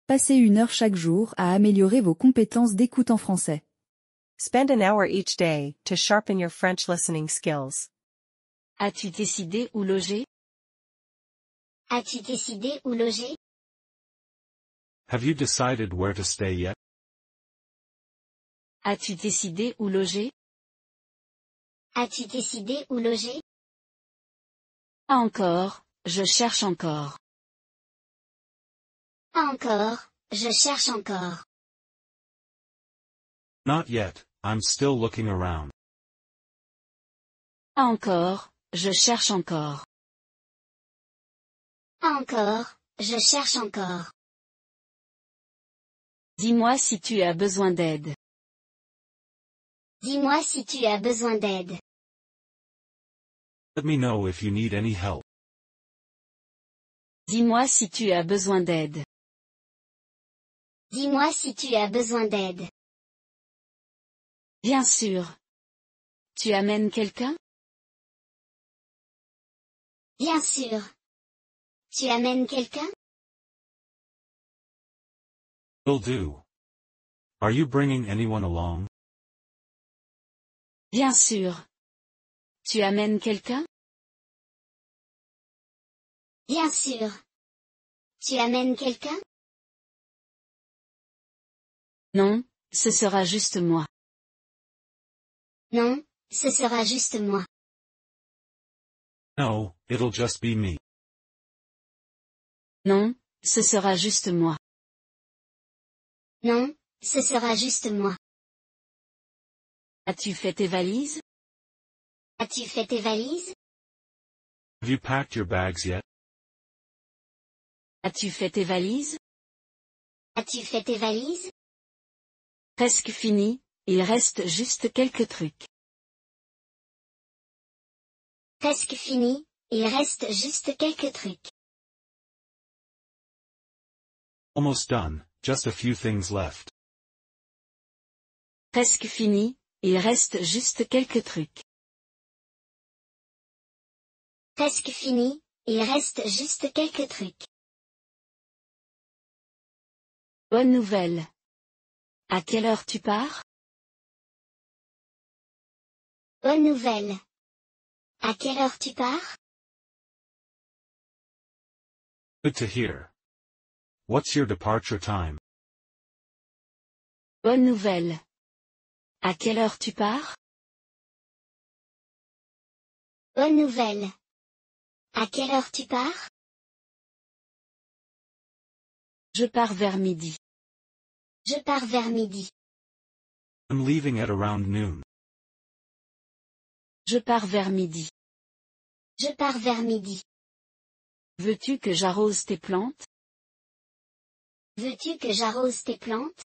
Passez 1 heure chaque jour à améliorer vos compétences d'écoute en français. Spend an hour each day to sharpen your French listening skills. As-tu décidé où loger? As-tu décidé où loger? Have you decided where to stay yet? As-tu décidé où loger? As-tu décidé où loger? Pas encore, je cherche encore. Pas encore, je cherche encore. Not yet, I'm still looking around. Pas encore, je cherche encore. Pas encore, je cherche encore. Dis-moi si tu as besoin d'aide. Dis-moi si tu as besoin d'aide. Let me know if you need any help. Dis-moi si tu as besoin d'aide. Dis-moi si tu as besoin d'aide. Bien sûr. Tu amènes quelqu'un? Bien sûr. Tu amènes quelqu'un? Will do. Are you bringing anyone along? Bien sûr. Tu amènes quelqu'un? Bien sûr. Tu amènes quelqu'un? Non, ce sera juste moi. Non, ce sera juste moi. No, it'll just be me. Non, ce sera juste moi. Non, ce sera juste moi. As-tu fait tes valises? As-tu fait tes valises? Have you packed your bags yet? As-tu fait tes valises? As-tu fait tes valises? Presque fini, il reste juste quelques trucs. Presque fini, il reste juste quelques trucs. Almost done, just a few things left. Presque fini, il reste juste quelques trucs. Presque fini, il reste juste quelques trucs. Bonne nouvelle. À quelle heure tu pars? Bonne nouvelle. À quelle heure tu pars? Good to hear. What's your departure time? Bonne nouvelle. À quelle heure tu pars? Bonne nouvelle. À quelle heure tu pars? Je pars vers midi. Je pars vers midi. I'm leaving at around noon. Je pars vers midi. Je pars vers midi. Veux-tu que j'arrose tes plantes? Veux-tu que j'arrose tes plantes?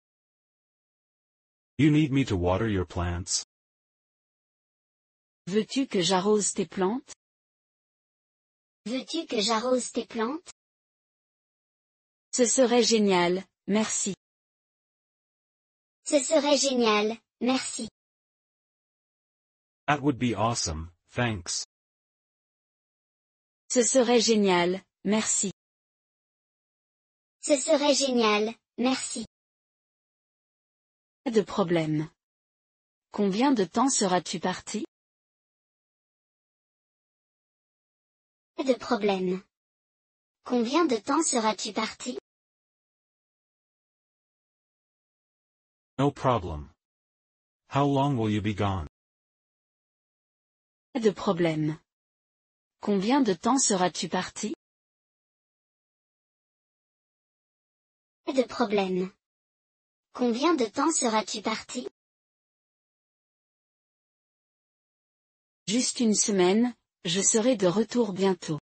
You need me to water your plants? Veux-tu que j'arrose tes plantes? Veux-tu que j'arrose tes plantes? Ce serait génial, merci. Ce serait génial, merci. That would be awesome, thanks. Ce serait génial, merci. Ce serait génial, merci. Pas de problème. Combien de temps seras-tu parti? Pas de problème. Combien de temps seras-tu parti? No problem. How long will you be gone? Pas de problème. Combien de temps seras-tu parti? Pas de problème. Combien de temps seras-tu parti? Juste une semaine, je serai de retour bientôt.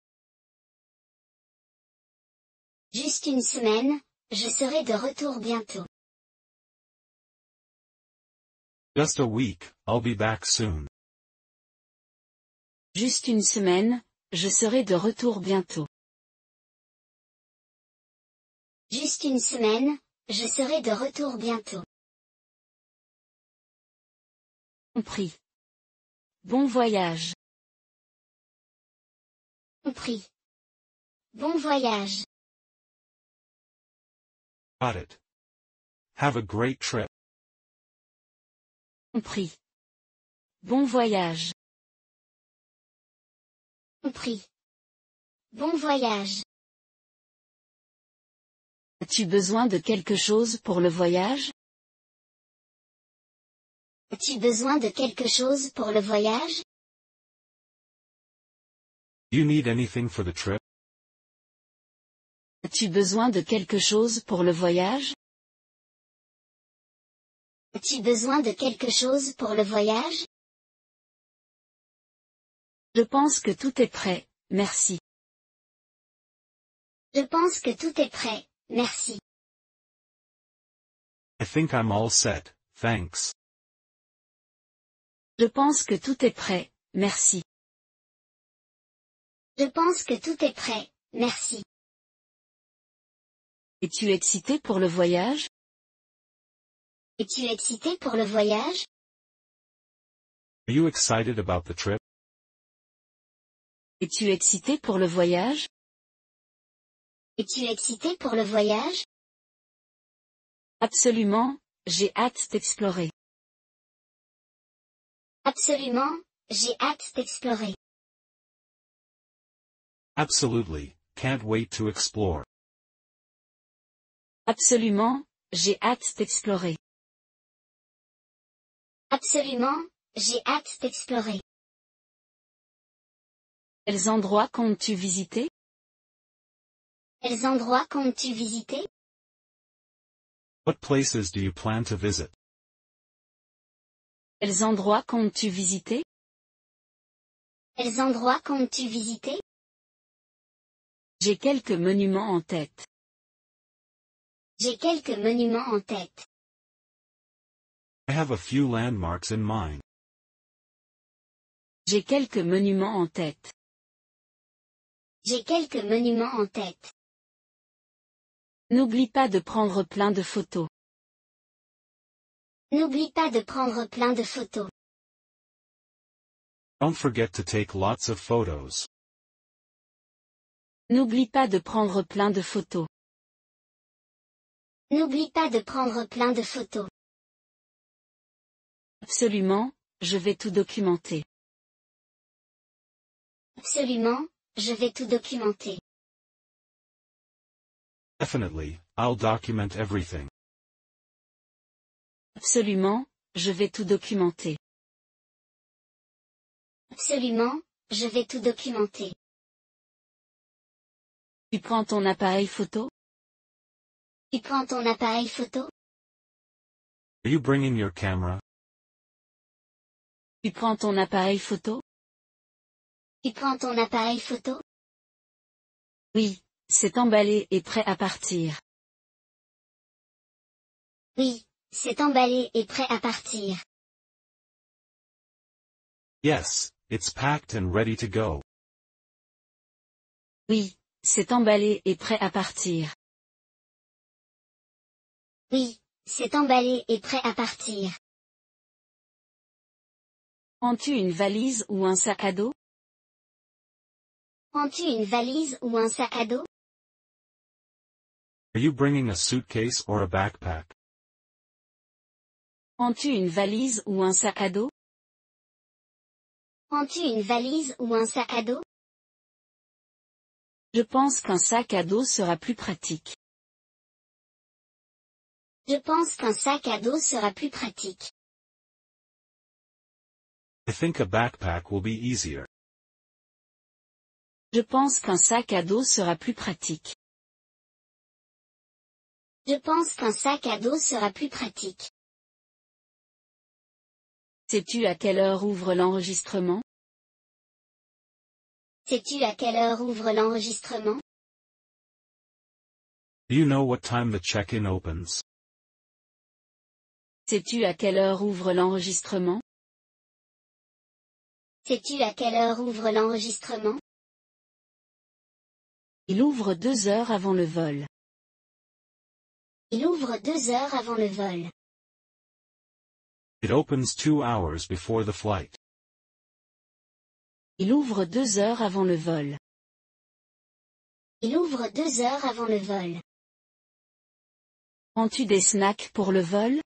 Juste une semaine, je serai de retour bientôt. Just a week, I'll be back soon. Juste une semaine, je serai de retour bientôt. Juste une semaine, je serai de retour bientôt. Compris. Bon voyage. Compris. Bon voyage. Got it. Have a great trip. Compris. Bon voyage. Compris. Bon voyage. As-tu besoin de quelque chose pour le voyage? As-tu besoin de quelque chose pour le voyage? You need anything for the trip? As-tu besoin de quelque chose pour le voyage? As-tu besoin de quelque chose pour le voyage? Je pense que tout est prêt, merci. Je pense que tout est prêt, merci. I think I'm all set, thanks. Je pense que tout est prêt, merci. Je pense que tout est prêt, merci. Es-tu excité pour le voyage? Es-tu excité pour le voyage? Are you excited about the trip? Es-tu excité pour le voyage? Es-tu excité pour le voyage? Absolument, j'ai hâte d'explorer. Absolument, j'ai hâte d'explorer. Absolutely, can't wait to explore. Absolument, j'ai hâte d'explorer. Absolument, j'ai hâte d'explorer. Quels endroits comptes-tu visiter? Quels endroits comptes-tu visiter? What places do you plan to visit? Quels endroits comptes-tu visiter? Quels endroits comptes-tu visiter? J'ai quelques monuments en tête. J'ai quelques monuments en tête. I have a few landmarks in mind. J'ai quelques monuments en tête. J'ai quelques monuments en tête. N'oublie pas de prendre plein de photos. N'oublie pas de prendre plein de photos. Don't forget to take lots of photos. N'oublie pas de prendre plein de photos. N'oublie pas de prendre plein de photos. Absolument, je vais tout documenter. Absolument, je vais tout documenter. Definitely, I'll document everything. Absolument, je vais tout documenter. Absolument, je vais tout documenter. Tu prends ton appareil photo? Tu prends ton appareil photo? Are you bringing your camera? Tu prends ton appareil photo? Tu prends ton appareil photo? Oui, c'est emballé et prêt à partir. Oui, c'est emballé et prêt à partir. Yes, it's packed and ready to go. Oui, c'est emballé et prêt à partir. Oui, c'est emballé et prêt à partir. Prends-tu une valise ou un sac à dos? Prends-tu une valise ou un sac à dos? Are you bringing a suitcase or a backpack? Prends-tu une valise ou un sac à dos? Prends-tu une valise ou un sac à dos? Je pense qu'un sac à dos sera plus pratique. Je pense qu'un sac à dos sera plus pratique. I think a backpack will be easier. Je pense qu'un sac à dos sera plus pratique. Je pense qu'un sac à dos sera plus pratique. Sais-tu à quelle heure ouvre l'enregistrement? Sais-tu à quelle heure ouvre l'enregistrement? Do you know what time the check-in opens? Sais-tu à quelle heure ouvre l'enregistrement? Sais-tu à quelle heure ouvre l'enregistrement? Il ouvre 2 heures avant le vol. Il ouvre 2 heures avant le vol. It opens 2 hours before the flight. Il ouvre 2 heures avant le vol. Il ouvre 2 heures avant le vol. Prends-tu des snacks pour le vol?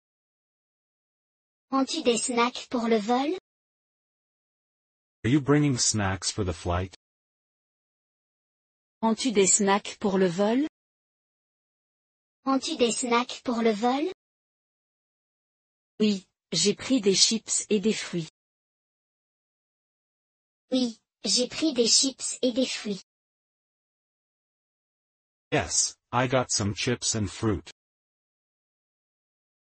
Prends-tu des snacks pour le vol? Are you bringing snacks for the flight? Prends-tu des snacks pour le vol? Prends-tu des snacks pour le vol? Oui, j'ai pris des chips et des fruits. Oui, j'ai pris des chips et des fruits. Yes, I got some chips and fruit.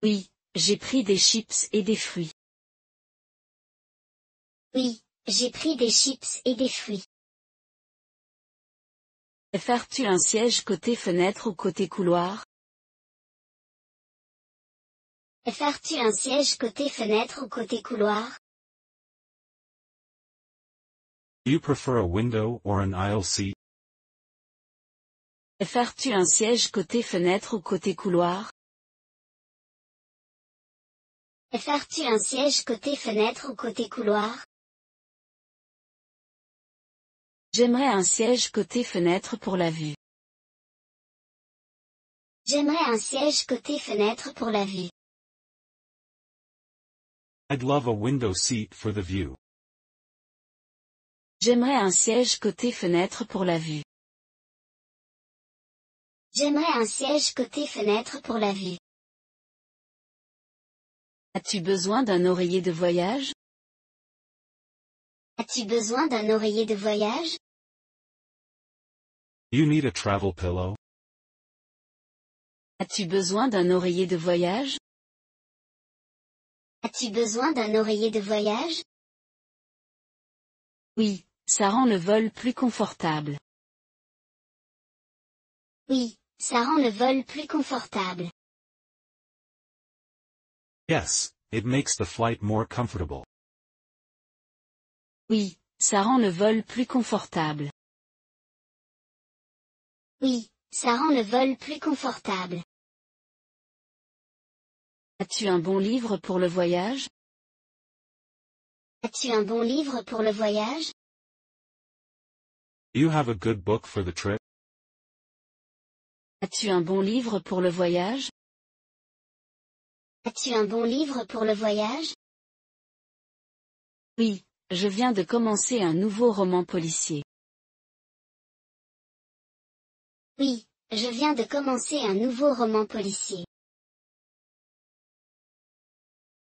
Oui, j'ai pris des chips et des fruits. Oui, j'ai pris des chips et des fruits. Préfères-tu un siège côté fenêtre ou côté couloir? Préfères-tu un siège côté fenêtre ou côté couloir? Do you prefer a window or an aisle seat? Préfères-tu un siège côté fenêtre ou côté couloir? Préfères-tu un siège côté fenêtre ou côté couloir? J'aimerais un siège côté fenêtre pour la vue. J'aimerais un siège côté fenêtre pour la vue. I'd love a window seat for the view. J'aimerais un siège côté fenêtre pour la vue. J'aimerais un siège côté fenêtre pour la vue. As-tu besoin d'un oreiller de voyage? As-tu besoin d'un oreiller de voyage? You need a travel pillow? As-tu besoin d'un oreiller de voyage? As-tu besoin d'un oreiller de voyage? Oui, ça rend le vol plus confortable. Oui, ça rend le vol plus confortable. Yes, it makes the flight more comfortable. Oui, ça rend le vol plus confortable. Oui, ça rend le vol plus confortable. As-tu un bon livre pour le voyage? As-tu un bon livre pour le voyage? Do you have a good book for the trip? As-tu un bon livre pour le voyage? As-tu un bon livre pour le voyage? Oui, je viens de commencer un nouveau roman policier. Oui, je viens de commencer un nouveau roman policier.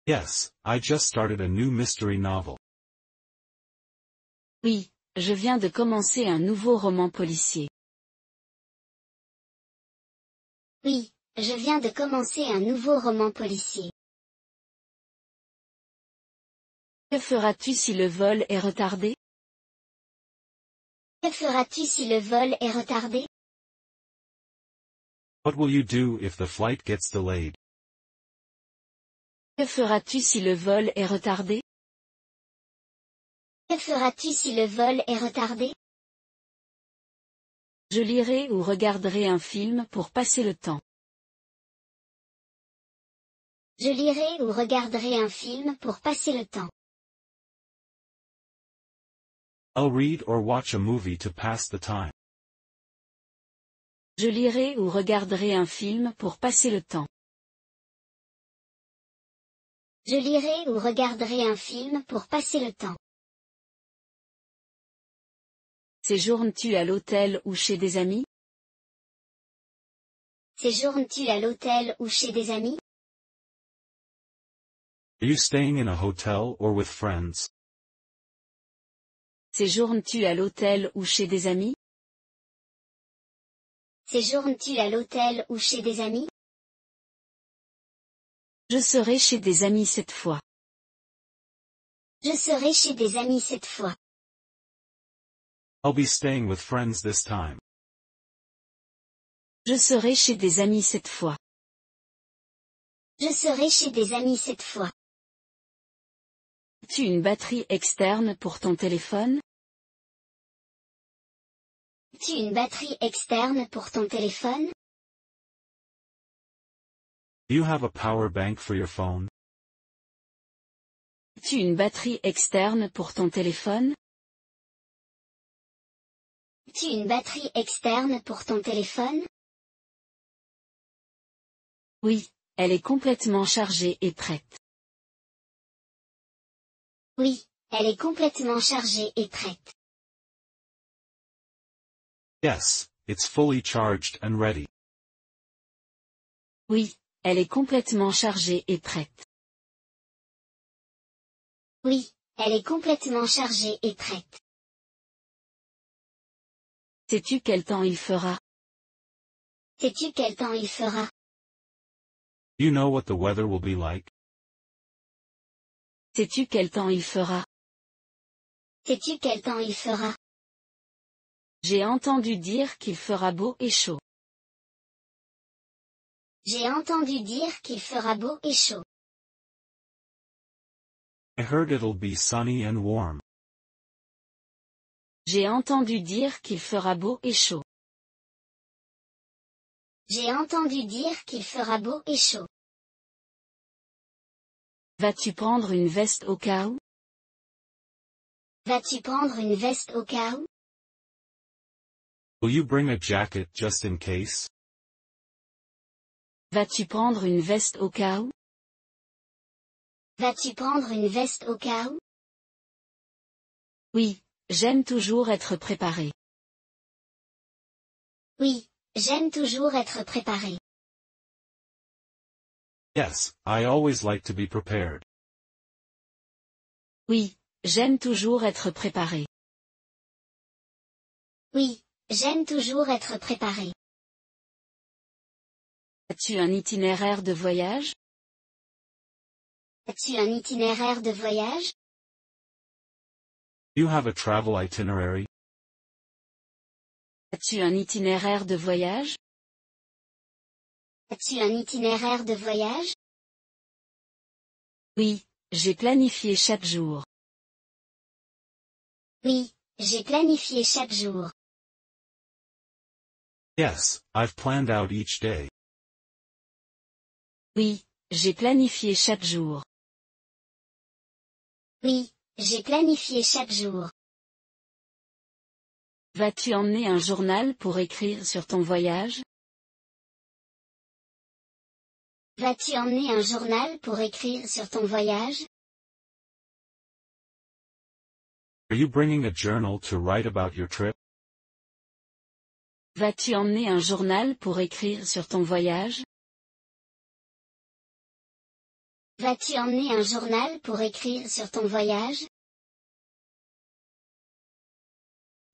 Yes, I just started a new mystery novel. Oui, je viens de commencer un nouveau roman policier. Oui, je viens de commencer un nouveau roman policier. Que feras-tu si le vol est retardé? Que feras-tu si le vol est retardé? What will you do if the flight gets delayed? Que feras-tu si le vol est retardé? Que feras-tu si le vol est retardé? Je lirai ou regarderai un film pour passer le temps. Je lirai ou regarderai un film pour passer le temps. I'll read or watch a movie to pass the time. Je lirai ou regarderai un film pour passer le temps. Je lirai ou regarderai un film pour passer le temps. Séjournes-tu à l'hôtel ou chez des amis? Séjournes-tu à l'hôtel ou chez des amis? Are you staying in a hotel or with friends? Séjournes-tu à l'hôtel ou chez des amis? Séjournes-tu à l'hôtel ou chez des amis? Je serai chez des amis cette fois. Je serai chez des amis cette fois. I'll be staying with friends this time. Je serai chez des amis cette fois. Je serai chez des amis cette fois. As-tu une batterie externe pour ton téléphone? As-tu une batterie externe pour ton téléphone? Do you have a power bank for your phone? As-tu une batterie externe pour ton téléphone? As-tu une batterie externe pour ton téléphone? Oui, elle est complètement chargée et prête. Oui, elle est complètement chargée et prête. Yes, it's fully charged and ready. Oui, elle est complètement chargée et prête. Oui, elle est complètement chargée et prête. Sais-tu quel temps il fera? Sais-tu quel temps il fera? You know what the weather will be like? Sais-tu quel temps il fera? Sais-tu quel temps il fera? J'ai entendu dire qu'il fera beau et chaud. J'ai entendu dire qu'il fera beau et chaud. I heard it'll be sunny and warm. J'ai entendu dire qu'il fera beau et chaud. J'ai entendu dire qu'il fera beau et chaud. Vas-tu prendre une veste au cas où? Vas-tu prendre une veste au cas où? Will you bring a jacket just in case? Vas-tu prendre une veste au cas où? Vas-tu prendre une veste au cas où? Oui, j'aime toujours être préparé. Oui, j'aime toujours être préparé. Yes, I always like to be prepared. Oui, j'aime toujours être préparé. Oui, j'aime toujours être préparé. As-tu un itinéraire de voyage? As-tu un itinéraire de voyage? You have a travel itinerary? As-tu un itinéraire de voyage? As-tu un itinéraire de voyage? Oui, j'ai planifié chaque jour. Oui, j'ai planifié chaque jour. Yes, I've planned out each day. Oui, j'ai planifié chaque jour. Oui, j'ai planifié chaque jour. Vas-tu emmener un journal pour écrire sur ton voyage? Vas-tu emmener un journal pour écrire sur ton voyage? Are you bringing a journal to write about your trip? Vas-tu emmener un journal pour écrire sur ton voyage? Vas-tu emmener un journal pour écrire sur ton voyage?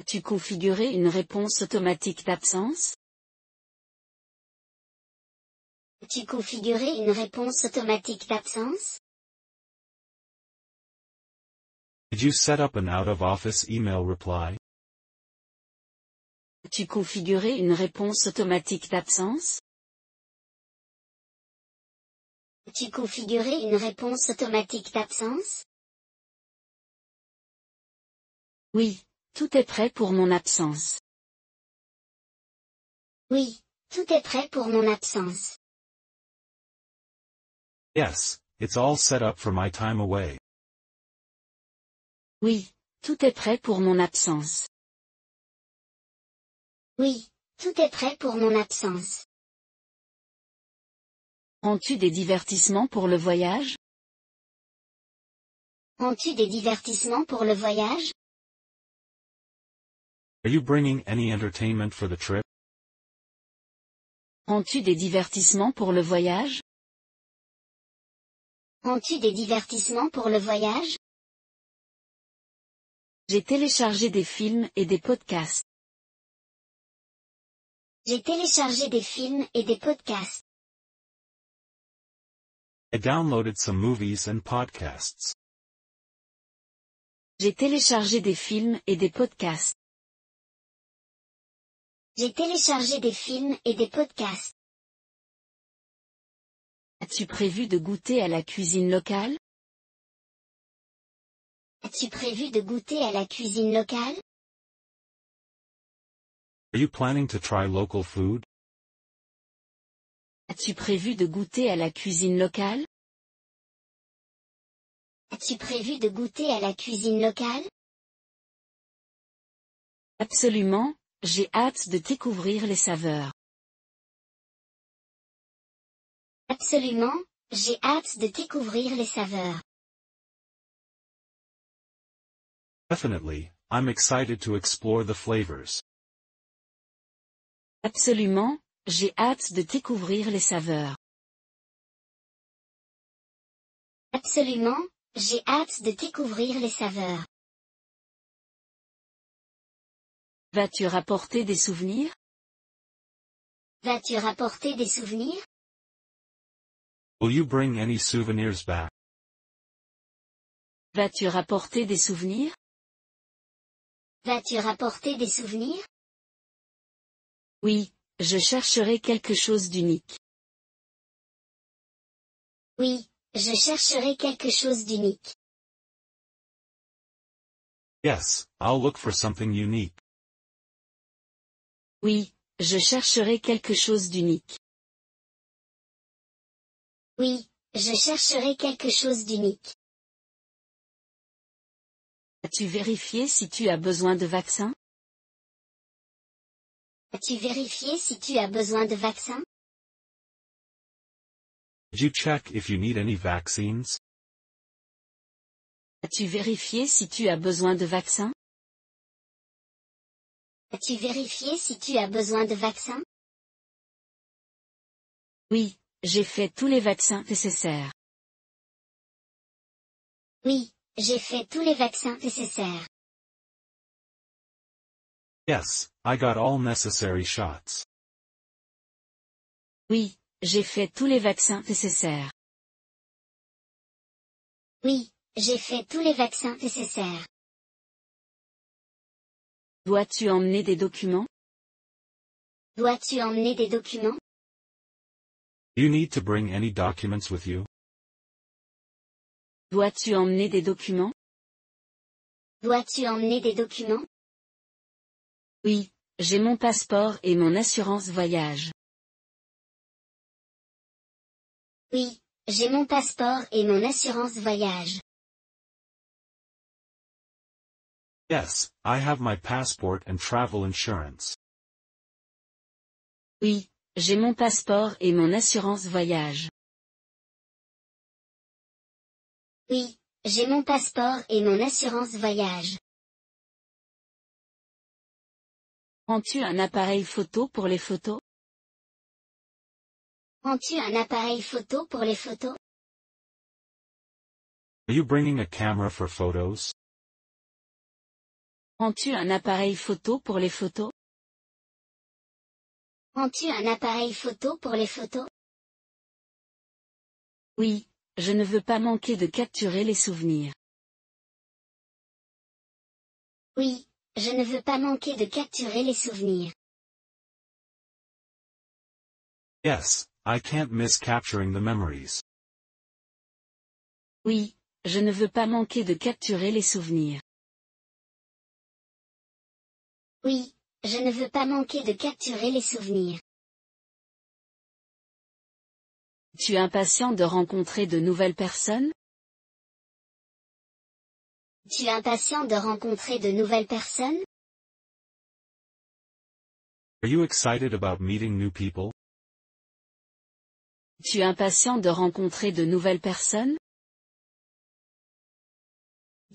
As-tu configuré une réponse automatique d'absence? As-tu configuré une réponse automatique d'absence? Did you set up an out-of-office email reply? As-tu configuré une réponse automatique d'absence? As-tu configuré une réponse automatique d'absence? Oui, tout est prêt pour mon absence. Oui, tout est prêt pour mon absence. Yes, it's all set up for my time away. Oui, tout est prêt pour mon absence. Oui, tout est prêt pour mon absence. Prends-tu des divertissements pour le voyage? Prends-tu des divertissements pour le voyage? Are you bringing any entertainment for the trip? Prends-tu des divertissements pour le voyage? Prends-tu des divertissements pour le voyage? J'ai téléchargé des films et des podcasts. J'ai téléchargé des films et des podcasts. I downloaded some movies and podcasts. J'ai téléchargé des films et des podcasts. J'ai téléchargé des films et des podcasts. As-tu prévu de goûter à la cuisine locale? As-tu prévu de goûter à la cuisine locale? Are you planning to try local food? As-tu prévu de goûter à la cuisine locale? As-tu prévu de goûter à la cuisine locale? Absolument, j'ai hâte de découvrir les saveurs. Absolument, j'ai hâte de découvrir les saveurs. Definitely, I'm excited to explore the flavors. Absolument, j'ai hâte de découvrir les saveurs. Absolument, j'ai hâte de découvrir les saveurs. Vas-tu rapporter des souvenirs? Vas-tu rapporter des souvenirs? Will you bring any souvenirs back? Vas-tu rapporter des souvenirs? Vas-tu rapporter des souvenirs? Oui, je chercherai quelque chose d'unique. Oui, je chercherai quelque chose d'unique. Yes, I'll look for something unique. Oui, je chercherai quelque chose d'unique. Oui, je chercherai quelque chose d'unique. As-tu vérifié si tu as besoin de vaccin? As-tu vérifié si tu as besoin de vaccins? Did you check if you need any vaccines? As-tu vérifié si tu as besoin de vaccin? As-tu vérifié si tu as besoin de vaccins? Oui, j'ai fait tous les vaccins nécessaires. Oui, j'ai fait tous les vaccins nécessaires. Yes, I got all necessary shots. Oui, j'ai fait tous les vaccins nécessaires. Oui, j'ai fait tous les vaccins nécessaires. Dois-tu emmener des documents? Dois-tu emmener des documents? Do you need to bring any documents with you? Dois-tu emmener des documents? Dois-tu emmener des documents? Oui, j'ai mon passeport et mon assurance voyage. Oui, j'ai mon passeport et mon assurance voyage. Yes, I have my passport and travel insurance. Oui, j'ai mon passeport et mon assurance voyage. Oui, j'ai mon passeport et mon assurance voyage. Prends-tu un appareil photo pour les photos? Prends-tu un appareil photo pour les photos? Are you bringing a camera for photos? Prends-tu un appareil photo pour les photos? Prends-tu un appareil photo pour les photos? Oui, je ne veux pas manquer de capturer les souvenirs. Oui, je ne veux pas manquer de capturer les souvenirs. Yes, I can't miss capturing the memories. Oui, je ne veux pas manquer de capturer les souvenirs. Oui, je ne veux pas manquer de capturer les souvenirs. Tu es impatient de rencontrer de nouvelles personnes? Tu es impatient de rencontrer de nouvelles personnes? Are you excited about meeting new people? Tu es impatient de rencontrer de nouvelles personnes?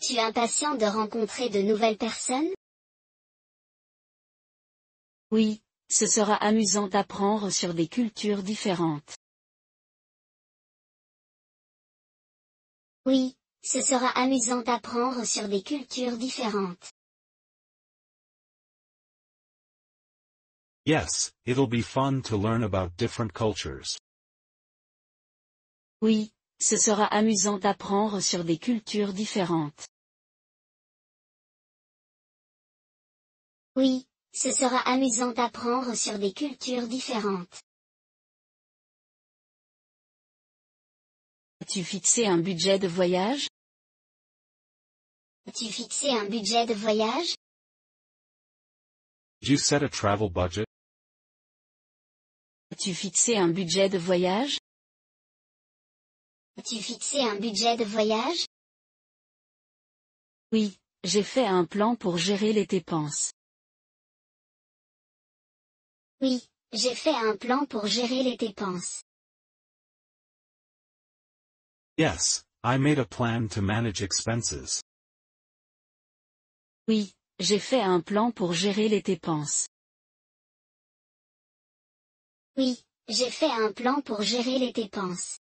Tu es impatient de rencontrer de nouvelles personnes? Oui, ce sera amusant d'apprendre sur des cultures différentes. Oui, ce sera amusant d'apprendre sur des cultures différentes. Yes, it'll be fun to learn about different cultures. Oui, ce sera amusant d'apprendre sur des cultures différentes. Oui, ce sera amusant d'apprendre sur des cultures différentes. As-tu fixé un budget de voyage? As-tu fixé un budget de voyage? Did you set a travel budget? As-tu fixé un budget de voyage? As-tu fixé un budget de voyage? Oui, j'ai fait un plan pour gérer les dépenses. Oui, j'ai fait un plan pour gérer les dépenses. Yes, I made a plan to manage expenses. Oui, j'ai fait un plan pour gérer les dépenses. Oui, j'ai fait un plan pour gérer les dépenses.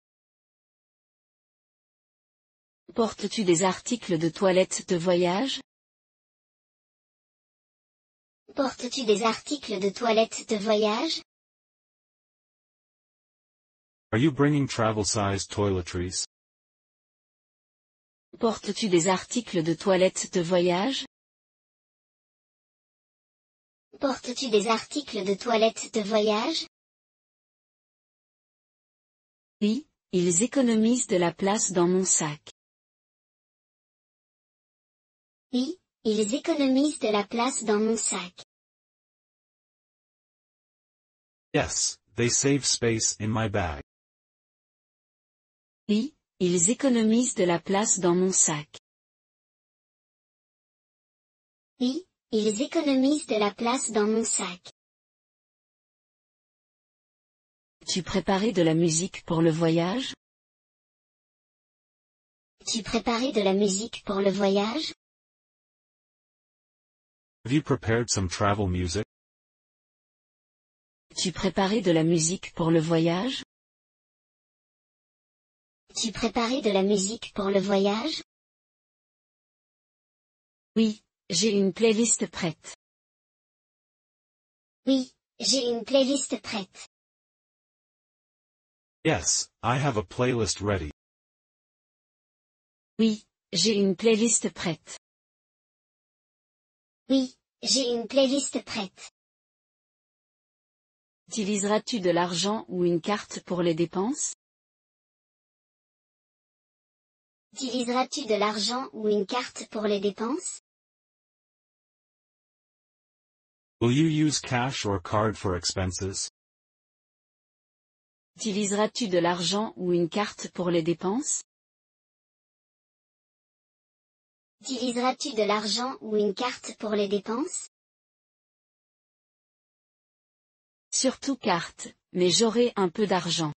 Portes-tu des articles de toilette de voyage? Portes-tu des articles de toilette de voyage? Are you bringing travel-sized toiletries? Portes-tu des articles de toilette de voyage? Portes-tu des articles de toilette de voyage? Oui, ils économisent de la place dans mon sac. Oui, ils économisent de la place dans mon sac. Yes, they save space in my bag. Oui, ils économisent de la place dans mon sac. Oui, ils économisent de la place dans mon sac. Tu préparais de la musique pour le voyage? Tu préparais de la musique pour le voyage? Have you prepared some travel music? Tu préparais de la musique pour le voyage? Tu préparais de la musique pour le voyage? Oui, j'ai une playlist prête. Oui, j'ai une playlist prête. Yes, I have a playlist ready. Oui, j'ai une playlist prête. Oui, j'ai une playlist prête. Utiliseras-tu de l'argent ou une carte pour les dépenses? Utiliseras-tu de l'argent ou une carte pour les dépenses? Will you use cash or card for expenses? Utiliseras-tu de l'argent ou une carte pour les dépenses? Utiliseras-tu de l'argent ou une carte pour les dépenses? Surtout carte, mais j'aurai un peu d'argent.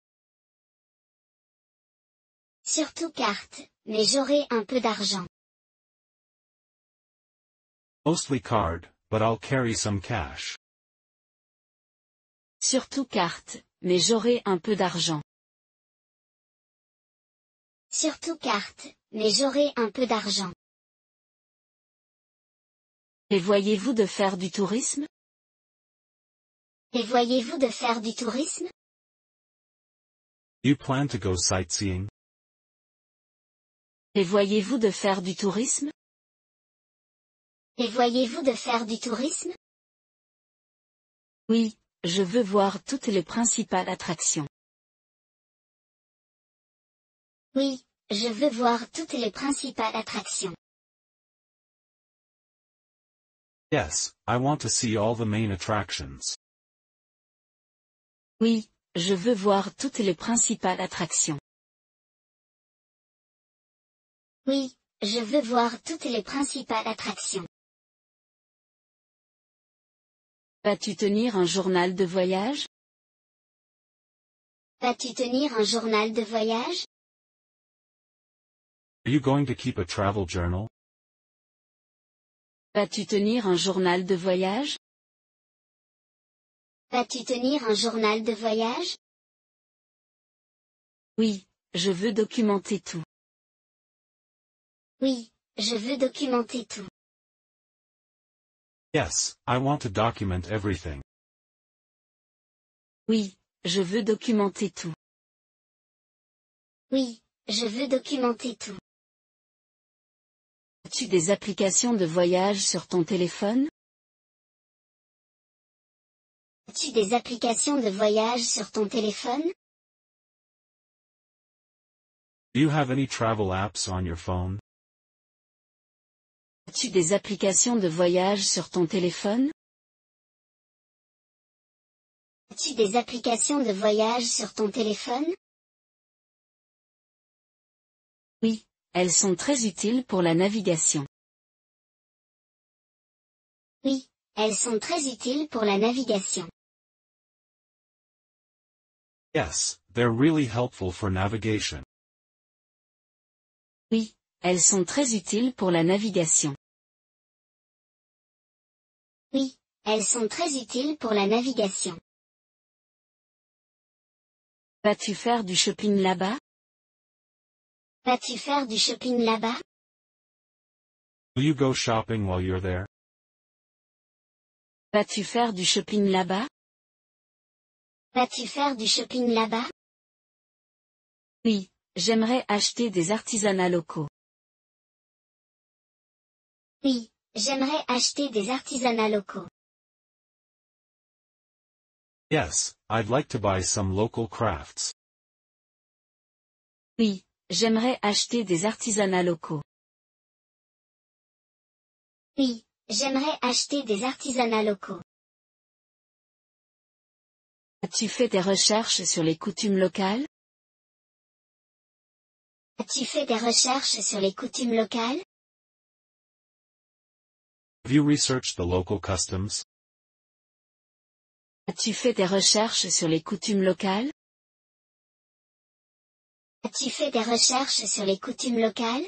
Surtout carte, mais j'aurai un peu d'argent. Mostly card, but I'll carry some cash. Surtout carte, mais j'aurai un peu d'argent. Surtout carte, mais j'aurai un peu d'argent. Prévoyez-vous de faire du tourisme? Prévoyez-vous de faire du tourisme? You plan to go sightseeing? Prévoyez-vous de faire du tourisme? Prévoyez-vous de faire du tourisme? Oui, je veux voir toutes les principales attractions. Oui, je veux voir toutes les principales attractions. Yes, I want to see all the main attractions. Oui, je veux voir toutes les principales attractions. Oui, je veux voir toutes les principales attractions. Vas-tu tenir un journal de voyage? Vas-tu tenir un journal de voyage? Are you going to keep a travel journal? Vas-tu tenir un journal de voyage? Vas-tu tenir un journal de voyage? Oui, je veux documenter tout. Oui, je veux documenter tout. Yes, I want to document everything. Oui, je veux documenter tout. Oui, je veux documenter tout. As-tu des applications de voyage sur ton téléphone? As-tu des applications de voyage sur ton téléphone? Do you have any travel apps on your phone? As-tu des applications de voyage sur ton téléphone? As-tu des applications de voyage sur ton téléphone? Oui, elles sont très utiles pour la navigation. Oui, elles sont très utiles pour la navigation. Yes, they're really helpful for navigation. Oui, elles sont très utiles pour la navigation. Oui, elles sont très utiles pour la navigation. Vas-tu faire du shopping là-bas? Vas-tu faire du shopping là-bas? Will you go shopping while you're there? Vas-tu faire du shopping là-bas? Vas-tu faire du shopping là-bas? Oui, j'aimerais acheter des artisanats locaux. Oui, j'aimerais acheter des artisanats locaux. Yes, I'd like to buy some local crafts. Oui, j'aimerais acheter des artisanats locaux. Oui, j'aimerais acheter des artisanats locaux. As-tu fait des recherches sur les coutumes locales? As-tu fait des recherches sur les coutumes locales? Have you researched the local customs? As-tu fait des recherches sur les coutumes locales? As-tu fait des recherches sur les coutumes locales?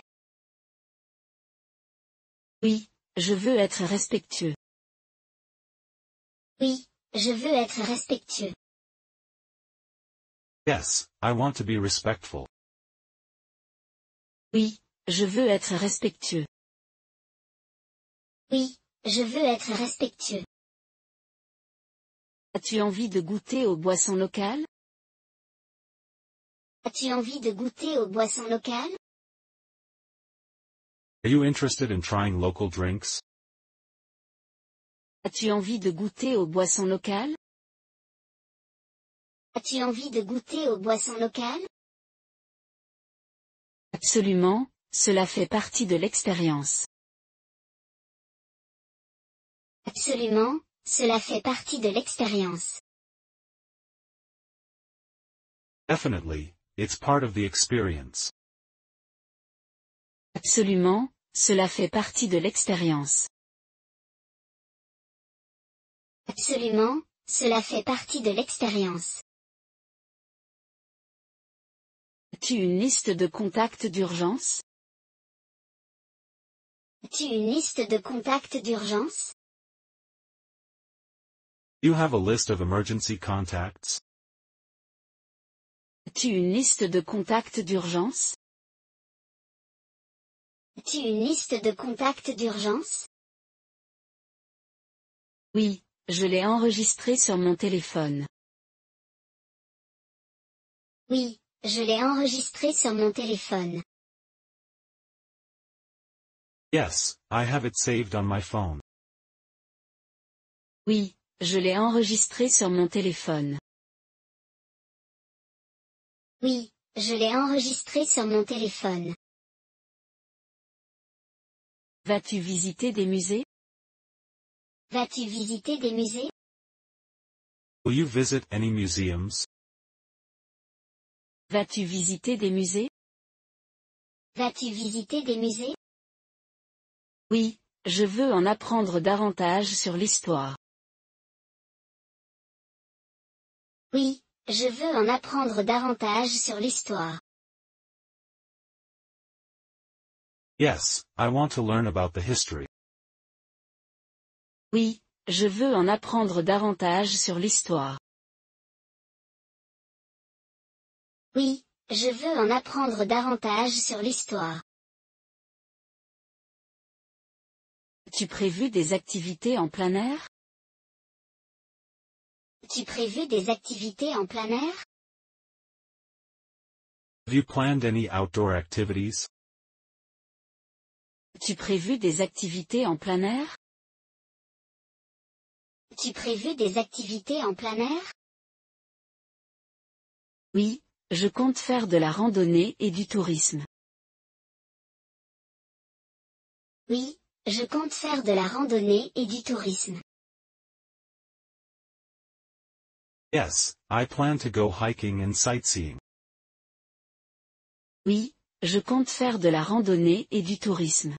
Oui, je veux être respectueux. Oui, je veux être respectueux. Yes, I want to be respectful. Oui, je veux être respectueux. Oui, je veux être respectueux. As-tu envie de goûter aux boissons locales? As-tu envie de goûter aux boissons locales? Are you interested in trying local drinks? As-tu envie de goûter aux boissons locales? As-tu envie de goûter aux boissons locales? Absolument, cela fait partie de l'expérience. Absolument, cela fait partie de l'expérience. Definitely, it's part of the experience. Absolument, cela fait partie de l'expérience. Absolument, cela fait partie de l'expérience. As-tu une liste de contacts d'urgence? As-tu une liste de contacts d'urgence? You have a list of emergency contacts? As-tu une liste de contacts d'urgence? As-tu une liste de contacts d'urgence? Oui, je l'ai enregistré sur mon téléphone. Oui, je l'ai enregistré sur mon téléphone. Yes, I have it saved on my phone. Oui, je l'ai enregistré sur mon téléphone. Oui, je l'ai enregistré sur mon téléphone. Vas-tu visiter des musées? Vas-tu visiter des musées? Will you visit any museums? Vas-tu visiter des musées? Vas-tu visiter des musées? Oui, je veux en apprendre davantage sur l'histoire. Oui, je veux en apprendre davantage sur l'histoire. Yes, I want to learn about the history. Oui, je veux en apprendre davantage sur l'histoire. Oui, je veux en apprendre davantage sur l'histoire. As-tu prévu des activités en plein air? As-tu prévu des activités en plein air? Have you planned any outdoor activities? As-tu prévu des activités en plein air? As-tu prévu des activités en plein air? Oui, je compte faire de la randonnée et du tourisme. Oui, je compte faire de la randonnée et du tourisme. Yes, I plan to go hiking and sightseeing. Oui, je compte faire de la randonnée et du tourisme.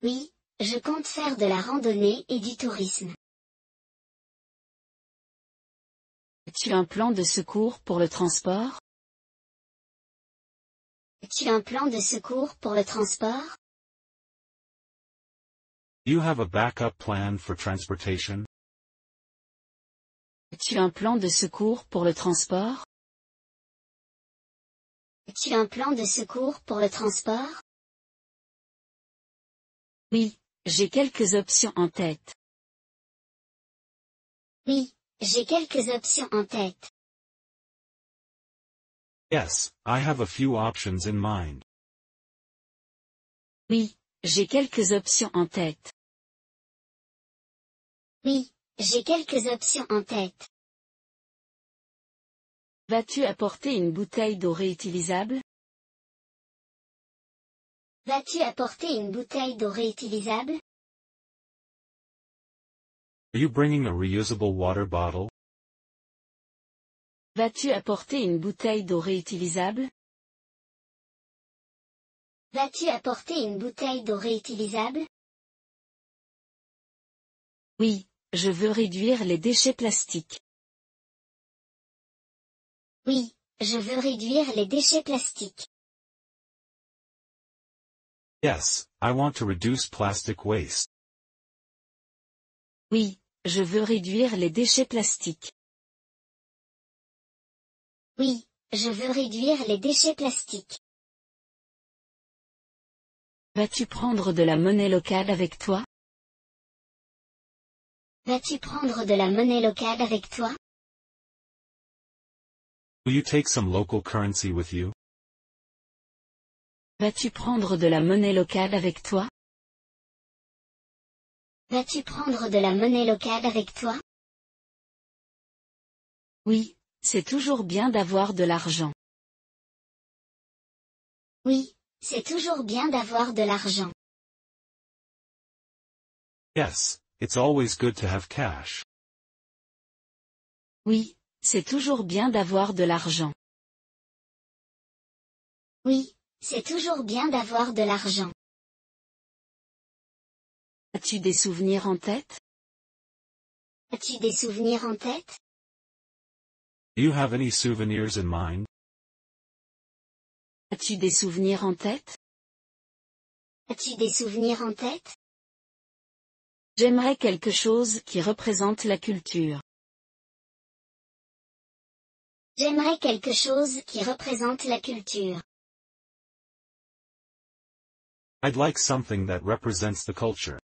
Oui, je compte faire de la randonnée et du tourisme. As-tu un plan de secours pour le transport? As-tu un plan de secours pour le transport? You have a backup plan for transportation? As-tu un plan de secours pour le transport? As-tu un plan de secours pour le transport? Oui, j'ai quelques options en tête. Oui, j'ai quelques options en tête. Yes, I have a few options in mind. Oui, j'ai quelques options en tête. Oui, j'ai quelques options en tête. Vas-tu apporter une bouteille d'eau réutilisable? Vas-tu apporter une bouteille d'eau réutilisable? Are you bringing a reusable water bottle? Vas-tu apporter une bouteille d'eau réutilisable? Vas-tu apporter une bouteille d'eau réutilisable? Oui, je veux réduire les déchets plastiques. Oui, je veux réduire les déchets plastiques. Yes, I want to reduce plastic waste. Oui, je veux réduire les déchets plastiques. Oui, je veux réduire les déchets plastiques. Vas-tu prendre de la monnaie locale avec toi? Vas-tu prendre de la monnaie locale avec toi? Will you take some local currency with you? Vas-tu prendre de la monnaie locale avec toi? Vas-tu prendre de la monnaie locale avec toi? Oui, c'est toujours bien d'avoir de l'argent. Oui, c'est toujours bien d'avoir de l'argent. Yes, it's always good to have cash. Oui, c'est toujours bien d'avoir de l'argent. Oui, c'est toujours bien d'avoir de l'argent. As-tu des souvenirs en tête? As-tu des souvenirs en tête? Do you have any souvenirs in mind? As-tu des souvenirs en tête? As-tu des souvenirs en tête? J'aimerais quelque chose qui représente la culture. J'aimerais quelque chose qui représente la culture. I'd like something that represents the culture.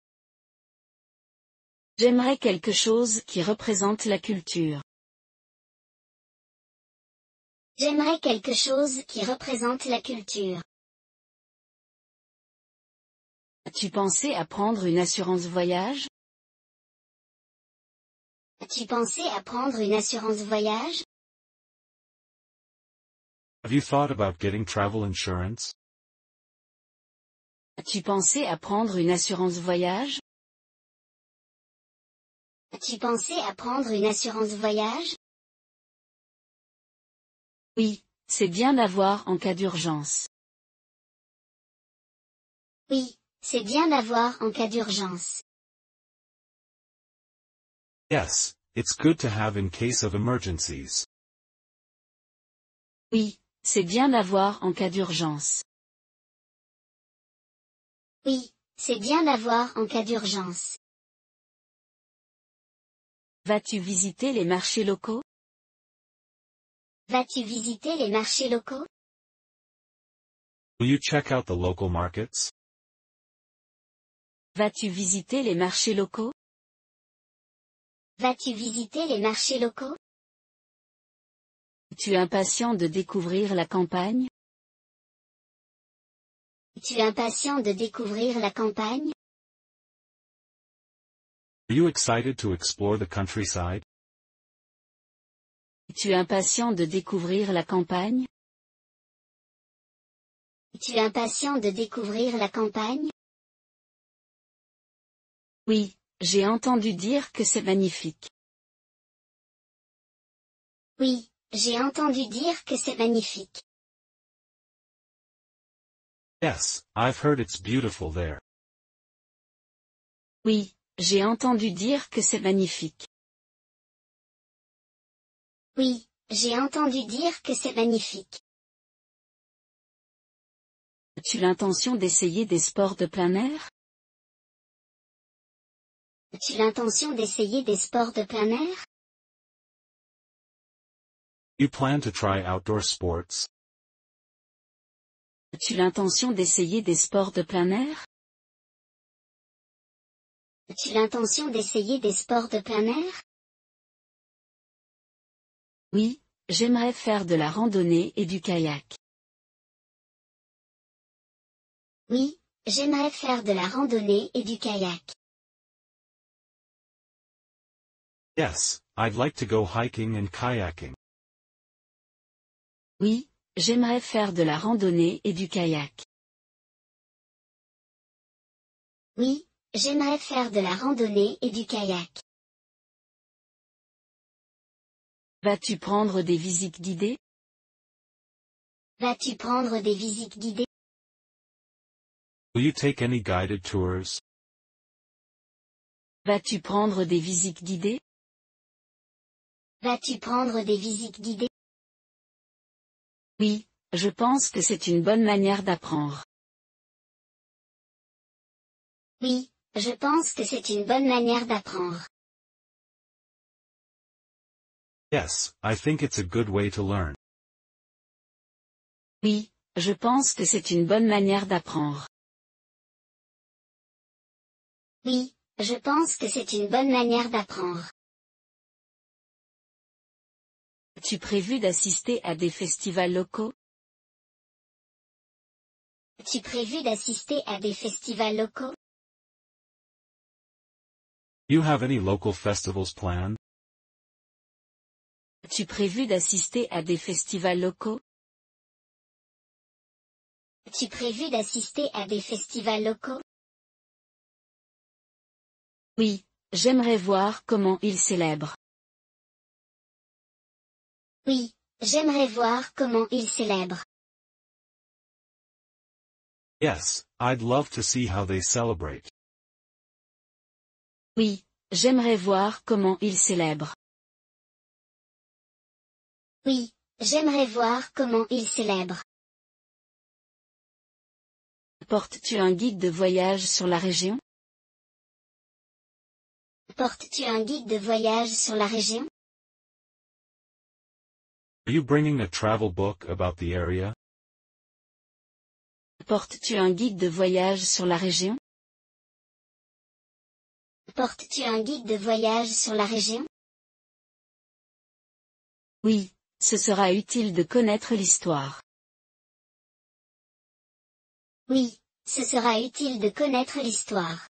J'aimerais quelque chose qui représente la culture. J'aimerais quelque chose qui représente la culture. As-tu pensé à prendre une assurance voyage? As-tu pensé à prendre une assurance voyage? Have you thought about getting travel insurance? As-tu pensé à prendre une assurance voyage? As-tu pensé à prendre une assurance voyage? Oui, c'est bien d'avoir en cas d'urgence. Oui, c'est bien d'avoir en cas d'urgence. Yes, it's good to have in case of emergencies. Oui, c'est bien d'avoir en cas d'urgence. Oui, c'est bien d'avoir en cas d'urgence. Vas-tu visiter les marchés locaux? Vas-tu visiter les marchés locaux? Will you check out the local markets? Vas-tu visiter les marchés locaux? Vas-tu visiter les marchés locaux? Es-tu impatient de découvrir la campagne? Es-tu impatient de découvrir la campagne? Are you excited to explore the countryside? Es-tu impatient de découvrir la campagne? Es-tu impatient de découvrir la campagne? Oui, j'ai entendu dire que c'est magnifique. Oui, j'ai entendu dire que c'est magnifique. Yes, I've heard it's beautiful there. Oui, j'ai entendu dire que c'est magnifique. Oui, j'ai entendu dire que c'est magnifique. As-tu l'intention d'essayer des sports de plein air? As-tu l'intention d'essayer des sports de plein air? You plan to try outdoor sports? As-tu l'intention d'essayer des sports de plein air? As-tu l'intention d'essayer des sports de plein air? Oui, j'aimerais faire de la randonnée et du kayak. Oui, j'aimerais faire de la randonnée et du kayak. Yes, I'd like to go hiking and kayaking. Oui, j'aimerais faire de la randonnée et du kayak. Oui, j'aimerais faire de la randonnée et du kayak. Vas-tu prendre des visites guidées? Vas-tu prendre des visites guidées? Will you take any guided tours? Vas-tu prendre des visites guidées? Vas-tu prendre des visites guidées? Oui, je pense que c'est une bonne manière d'apprendre. Oui, je pense que c'est une bonne manière d'apprendre. Yes, I think it's a good way to learn. Oui, je pense que c'est une bonne manière d'apprendre. Oui, je pense que c'est une bonne manière d'apprendre. As-tu prévu d'assister à des festivals locaux? As-tu prévu d'assister à des festivals locaux? You have any local festivals planned? As-tu prévu d'assister à des festivals locaux? As-tu prévu d'assister à des festivals locaux? Oui, j'aimerais voir comment ils célèbrent. Oui, j'aimerais voir comment ils célèbrent. Yes, I'd love to see how they celebrate. Oui, j'aimerais voir comment ils célèbrent. Oui, j'aimerais voir comment ils célèbrent. Portes-tu un guide de voyage sur la région? Portes-tu un guide de voyage sur la région? Are you bringing a travel book about the area? Portes-tu un guide de voyage sur la région? Portes-tu un guide de voyage sur la région? Oui, ce sera utile de connaître l'histoire. Oui, ce sera utile de connaître l'histoire.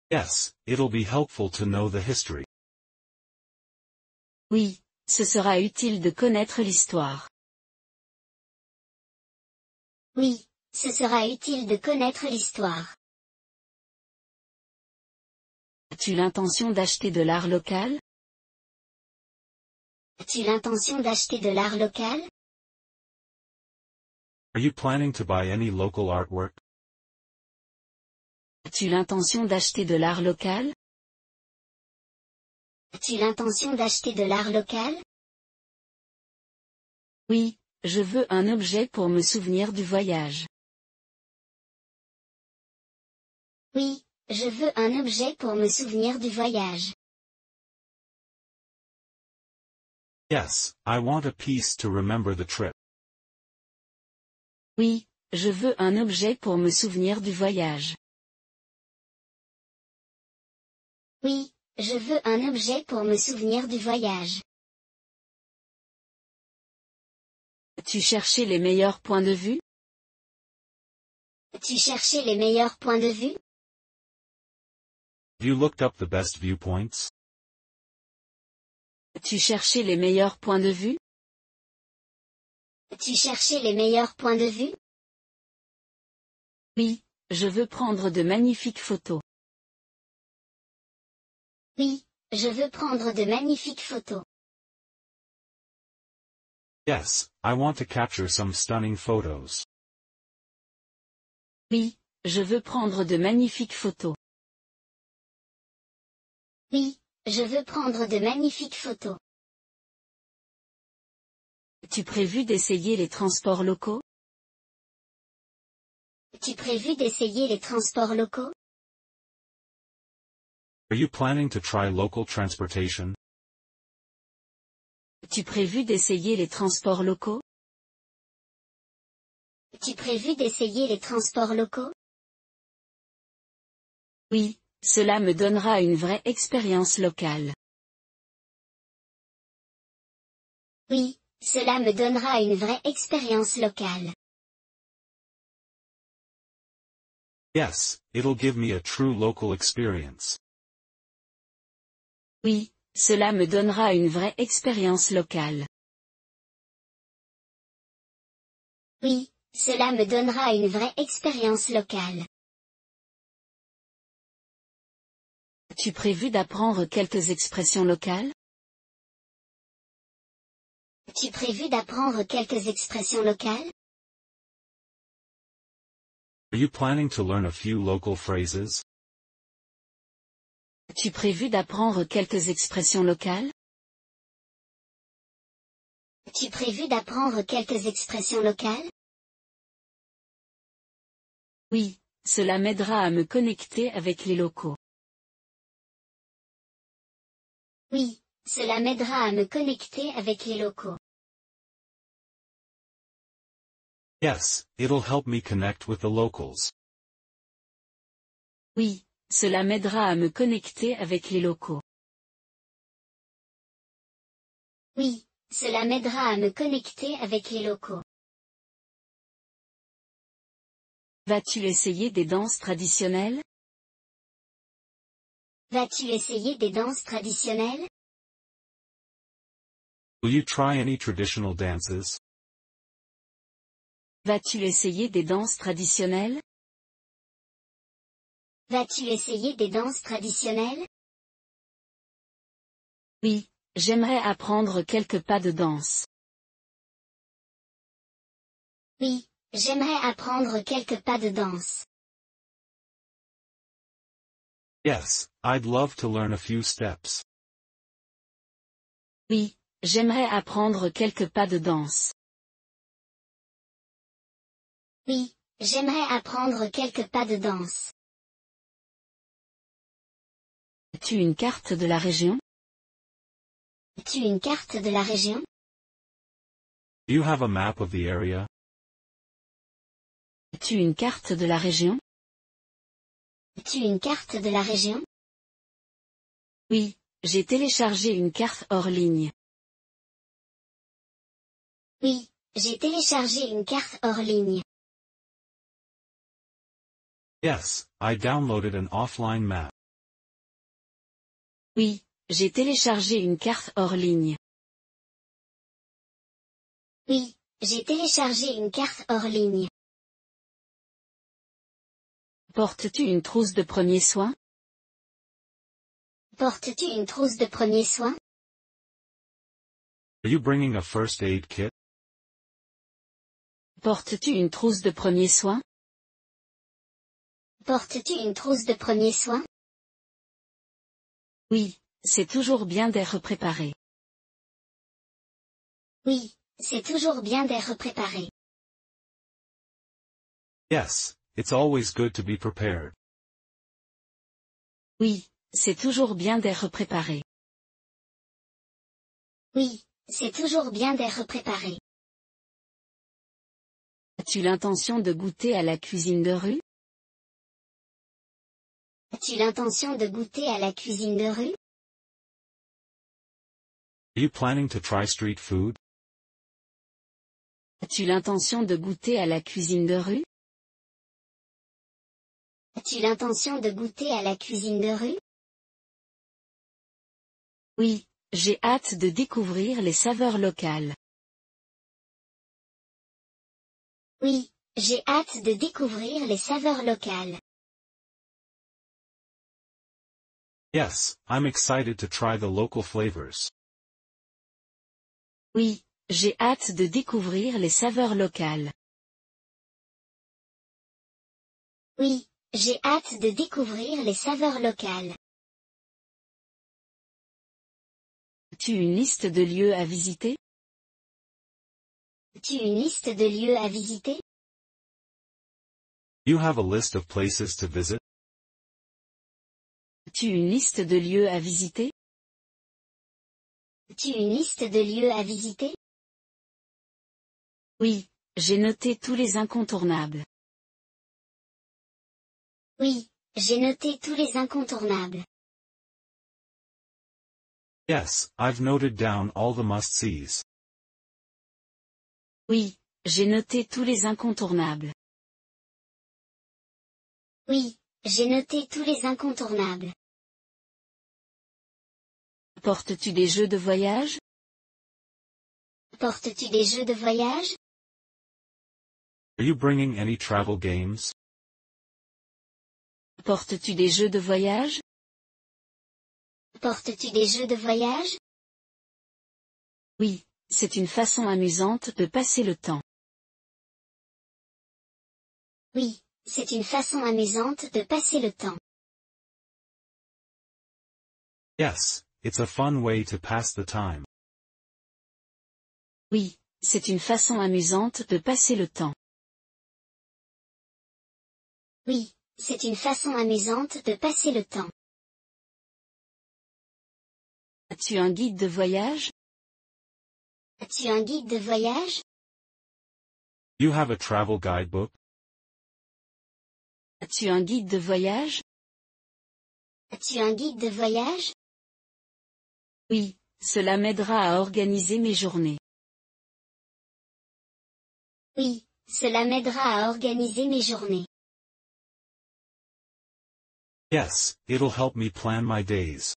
Yes, it'll be helpful to know the history. Oui, ce sera utile de connaître l'histoire. Oui, ce sera utile de connaître l'histoire. As-tu l'intention d'acheter de l'art local? As-tu l'intention d'acheter de l'art local? Are you planning to buy any local artwork? As-tu l'intention d'acheter de l'art local? As-tu l'intention d'acheter de l'art local? Oui, je veux un objet pour me souvenir du voyage. Oui, je veux un objet pour me souvenir du voyage. Yes, I want a piece to remember the trip. Oui, je veux un objet pour me souvenir du voyage. Oui, je veux un objet pour me souvenir du voyage. As-tu cherché les meilleurs points de vue? As-tu cherché les meilleurs points de vue? Have you looked up the best viewpoints? As-tu cherché les meilleurs points de vue? As-tu cherché les meilleurs points de vue? Oui, je veux prendre de magnifiques photos. Oui, je veux prendre de magnifiques photos. Yes, I want to capture some stunning photos. Oui, je veux prendre de magnifiques photos. Oui, je veux prendre de magnifiques photos. As-tu prévu d'essayer les transports locaux? Tu prévu d'essayer les transports locaux? Are you planning to try local transportation? Tu prévu d'essayer les transports locaux? Tu prévu d'essayer les transports locaux? Oui, cela me donnera une vraie expérience locale. Oui, cela me donnera une vraie expérience locale. Yes, it'll give me a true local experience. Oui, cela me donnera une vraie expérience locale. Oui, cela me donnera une vraie expérience locale. As-tu prévu d'apprendre quelques expressions locales? Tu prévu d'apprendre quelques expressions locales? Are you planning to learn a few local phrases? As-tu prévu d'apprendre quelques expressions locales? Tu prévu d'apprendre quelques expressions locales? Oui, cela m'aidera à me connecter avec les locaux. Oui, cela m'aidera à me connecter avec les locaux. Yes, it'll help me connect with the locals. Oui, cela m'aidera à me connecter avec les locaux. Oui, cela m'aidera à me connecter avec les locaux. Vas-tu essayer des danses traditionnelles? Vas-tu essayer des danses traditionnelles? Will you try any traditional dances? Vas-tu essayer des danses traditionnelles? Vas-tu essayer des danses traditionnelles? Oui, j'aimerais apprendre quelques pas de danse. Oui, j'aimerais apprendre quelques pas de danse. Yes, I'd love to learn a few steps. Oui, j'aimerais apprendre quelques pas de danse. Oui, j'aimerais apprendre quelques pas de danse. As-tu une carte de la région? As-tu une carte de la région? Do you have a map of the area? As-tu une carte de la région? As-tu une carte de la région? Oui, j'ai téléchargé une carte hors ligne. Oui, j'ai téléchargé une carte hors ligne. Yes, I downloaded an offline map. Oui, j'ai téléchargé une carte hors ligne. Oui, j'ai téléchargé une carte hors ligne. Portes-tu une trousse de premiers soins? Portes-tu une trousse de premiers soins? Are you bringing a first aid kit? Portes-tu une trousse de premiers soins? Portes-tu une trousse de premiers soins? Oui, c'est toujours bien d'être préparé. Oui, c'est toujours bien d'être préparé. Yes, it's always good to be prepared. Oui, c'est toujours bien d'être préparé. Oui, c'est toujours bien d'être préparé. As-tu l'intention de goûter à la cuisine de rue? As-tu l'intention de goûter à la cuisine de rue? Are you planning to try street food? As-tu l'intention de goûter à la cuisine de rue? As-tu l'intention de goûter à la cuisine de rue? Oui, j'ai hâte de découvrir les saveurs locales. Oui, j'ai hâte de découvrir les saveurs locales. Yes, I'm excited to try the local flavors. Oui, j'ai hâte de découvrir les saveurs locales. Oui, j'ai hâte de découvrir les saveurs locales. As-tu une liste de lieux à visiter? As-tu une liste de lieux à visiter? You have a list of places to visit? As-tu une liste de lieux à visiter? As-tu une liste de lieux à visiter? Oui, j'ai noté tous les incontournables. Oui, j'ai noté tous les incontournables. Yes, I've noted down all the must-sees. Oui, j'ai noté tous les incontournables. Oui, j'ai noté tous les incontournables. Portes-tu des jeux de voyage? Portes-tu des jeux de voyage? Are you bringing any travel games? Portes-tu des jeux de voyage? Portes-tu des jeux de voyage? Oui, c'est une façon amusante de passer le temps. Oui, c'est une façon amusante de passer le temps. Yes, it's a fun way to pass the time. Oui, c'est une façon amusante de passer le temps. Oui, c'est une façon amusante de passer le temps. As-tu un guide de voyage? As-tu un guide de voyage? You have a travel guidebook? As-tu un guide de voyage? As-tu un guide de voyage? Oui, cela m'aidera à organiser mes journées. Oui, cela m'aidera à organiser mes journées. Yes, it'll help me plan my days.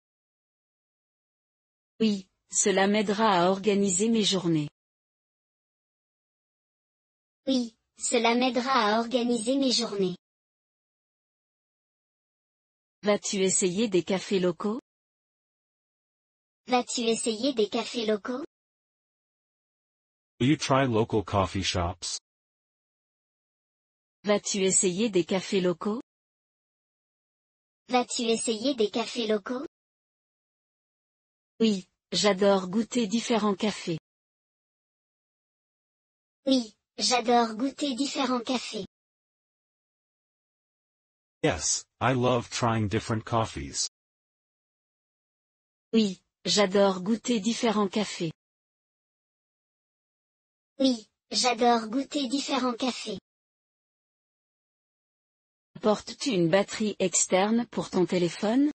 Oui, cela m'aidera à organiser mes journées. Oui, cela m'aidera à organiser mes journées. Vas-tu essayer des cafés locaux? Vas-tu essayer des cafés locaux? Will you try local coffee shops? Vas-tu essayer des cafés locaux? Vas-tu essayer des cafés locaux? Oui, j'adore goûter différents cafés. Oui, j'adore goûter différents cafés. Yes, I love trying different coffees. Oui, j'adore goûter différents cafés. Oui, j'adore goûter différents cafés. Portes-tu une batterie externe pour ton téléphone?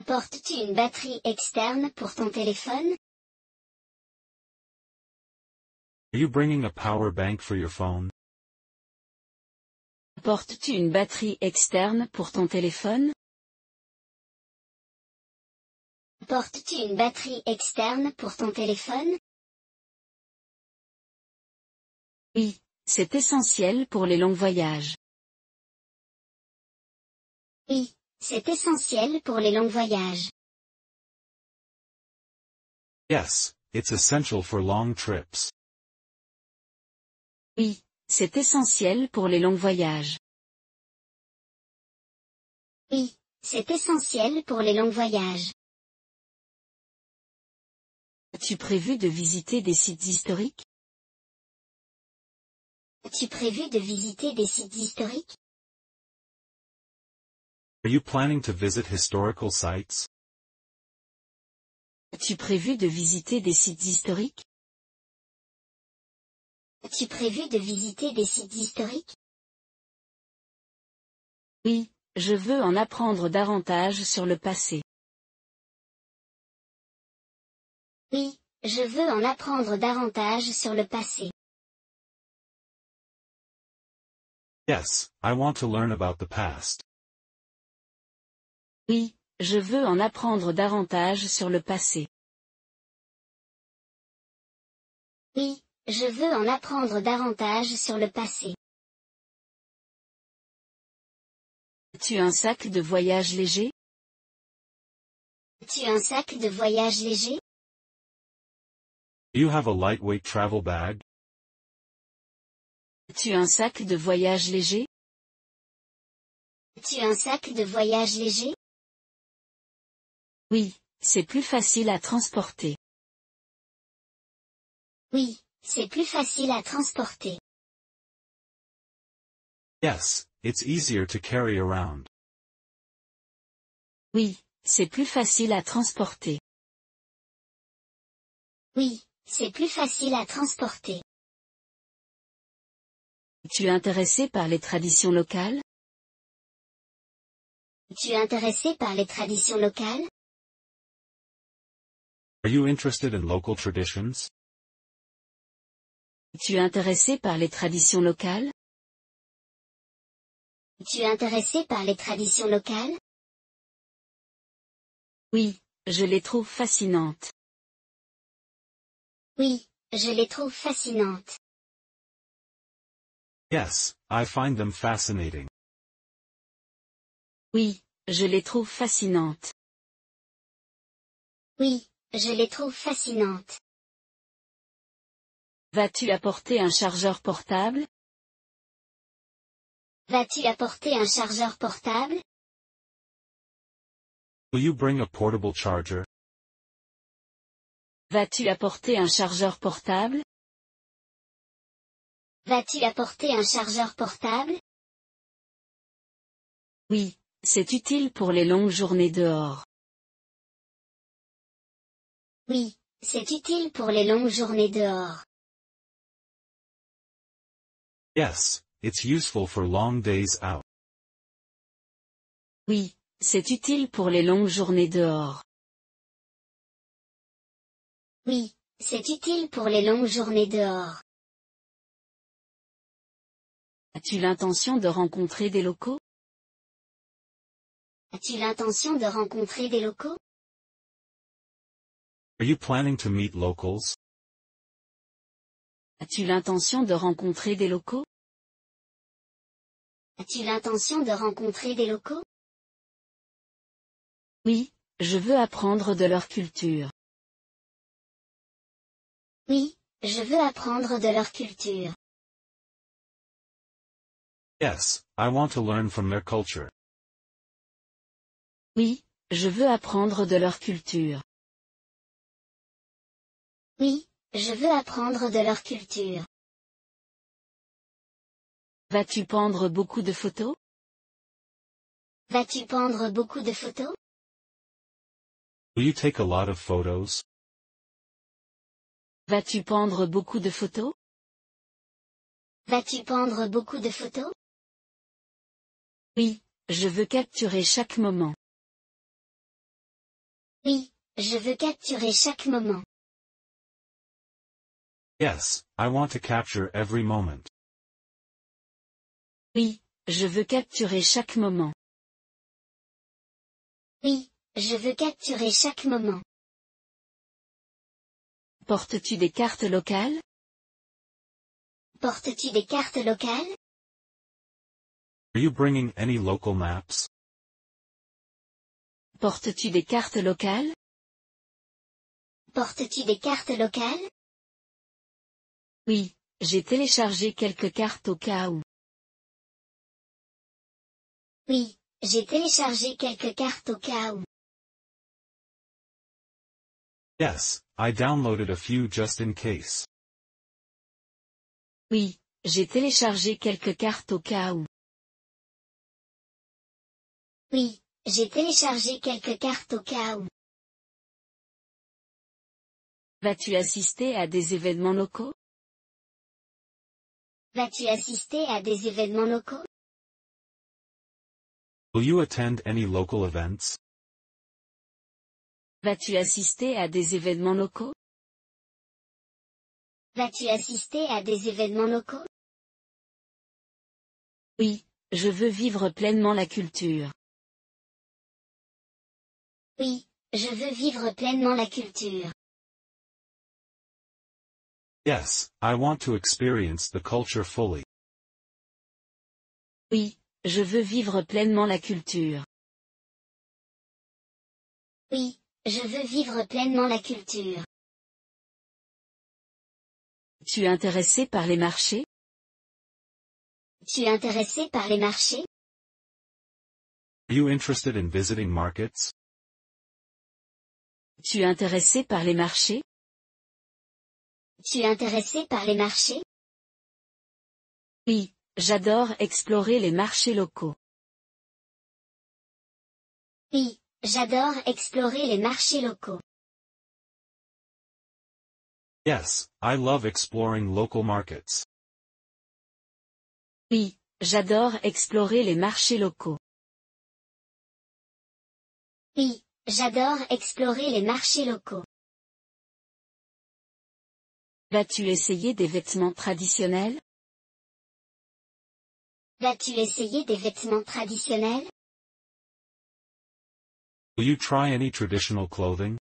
Portes-tu une batterie externe pour ton téléphone? Are you bringing a power bank for your phone? Portes-tu une batterie externe pour ton téléphone? Portes-tu une batterie externe pour ton téléphone? Oui, c'est essentiel pour les longs voyages. Oui, c'est essentiel pour les longs voyages. Yes, it's essential for long trips. Oui, c'est essentiel pour les longs voyages. Oui, c'est essentiel pour les longs voyages. As-tu prévu de visiter des sites historiques? As-tu prévu de visiter des sites historiques? Are you planning to visit historical sites? As-tu prévu de visiter des sites historiques? As-tu prévu de visiter des sites historiques? Oui, je veux en apprendre davantage sur le passé. Oui, je veux en apprendre davantage sur le passé. Yes, I want to learn about the past. Oui, je veux en apprendre davantage sur le passé. Oui, je veux en apprendre davantage sur le passé. As-tu un sac de voyage léger? As-tu un sac de voyage léger? Do you have a lightweight travel bag? As-tu un sac de voyage léger? As-tu un sac de voyage léger? Oui, c'est plus facile à transporter. Oui, c'est plus facile à transporter. Yes, it's easier to carry around. Oui, c'est plus facile à transporter. Oui, c'est plus facile à transporter. Tu es intéressé par les traditions locales? Tu es intéressé par les traditions locales? Are you interested in local traditions? Tu es intéressé par les traditions locales? Tu es intéressé par les traditions locales? Oui, je les trouve fascinantes. Oui, je les trouve fascinantes. Yes, I find them fascinating. Oui, je les trouve fascinantes. Oui, je les trouve fascinantes. Vas-tu apporter un chargeur portable? Vas-tu apporter un chargeur portable? Will you bring a portable charger? Vas-tu apporter un chargeur portable? Vas-tu apporter un chargeur portable? Oui, c'est utile pour les longues journées dehors. Oui, c'est utile pour les longues journées dehors. Yes, it's useful for long days out. Oui, c'est utile pour les longues journées dehors. Oui, c'est utile pour les longues journées dehors. As-tu l'intention de rencontrer des locaux? As-tu l'intention de rencontrer des locaux? Are you planning to meet locals? As-tu l'intention de rencontrer des locaux? As-tu l'intention de rencontrer des locaux? Oui, je veux apprendre de leur culture. Oui, je veux apprendre de leur culture. Yes, I want to learn from their culture. Oui, je veux apprendre de leur culture. Oui, je veux apprendre de leur culture. Vas-tu prendre beaucoup de photos? Vas-tu prendre beaucoup de photos? Will you take a lot of photos? Vas-tu prendre beaucoup de photos? Vas-tu prendre beaucoup de photos? Oui, je veux capturer chaque moment. Oui, je veux capturer chaque moment. Yes, I want to capture every moment. Oui, je veux capturer chaque moment. Oui, je veux capturer chaque moment. Portes-tu des cartes locales? Portes-tu des cartes locales? Are you bringing any local maps? Portes-tu des cartes locales? Portes-tu des cartes locales? Oui, j'ai téléchargé quelques cartes au cas où. Oui, j'ai téléchargé quelques cartes au cas où. Yes, I downloaded a few just in case. Oui, j'ai téléchargé quelques cartes au cas où. Oui, j'ai téléchargé quelques cartes au cas où. Vas-tu assister à des événements locaux? Vas-tu assister à des événements locaux? Will you attend any local events? Vas-tu assister à des événements locaux? Vas-tu assister à des événements locaux? Oui, je veux vivre pleinement la culture. Oui, je veux vivre pleinement la culture. Yes, I want to experience the culture fully. Oui, je veux vivre pleinement la culture. Oui, je veux vivre pleinement la culture. Tu es intéressé par les marchés? Tu es intéressé par les marchés? Are you interested in visiting markets? Tu es intéressé par les marchés? Tu es intéressé par les marchés? Oui, j'adore explorer les marchés locaux. Oui, j'adore explorer les marchés locaux. Yes, I love exploring local markets. Oui, j'adore explorer les marchés locaux. Oui, j'adore explorer les marchés locaux. Vas-tu essayer des vêtements traditionnels? Vas-tu essayer des vêtements traditionnels? Will you try any traditional clothing?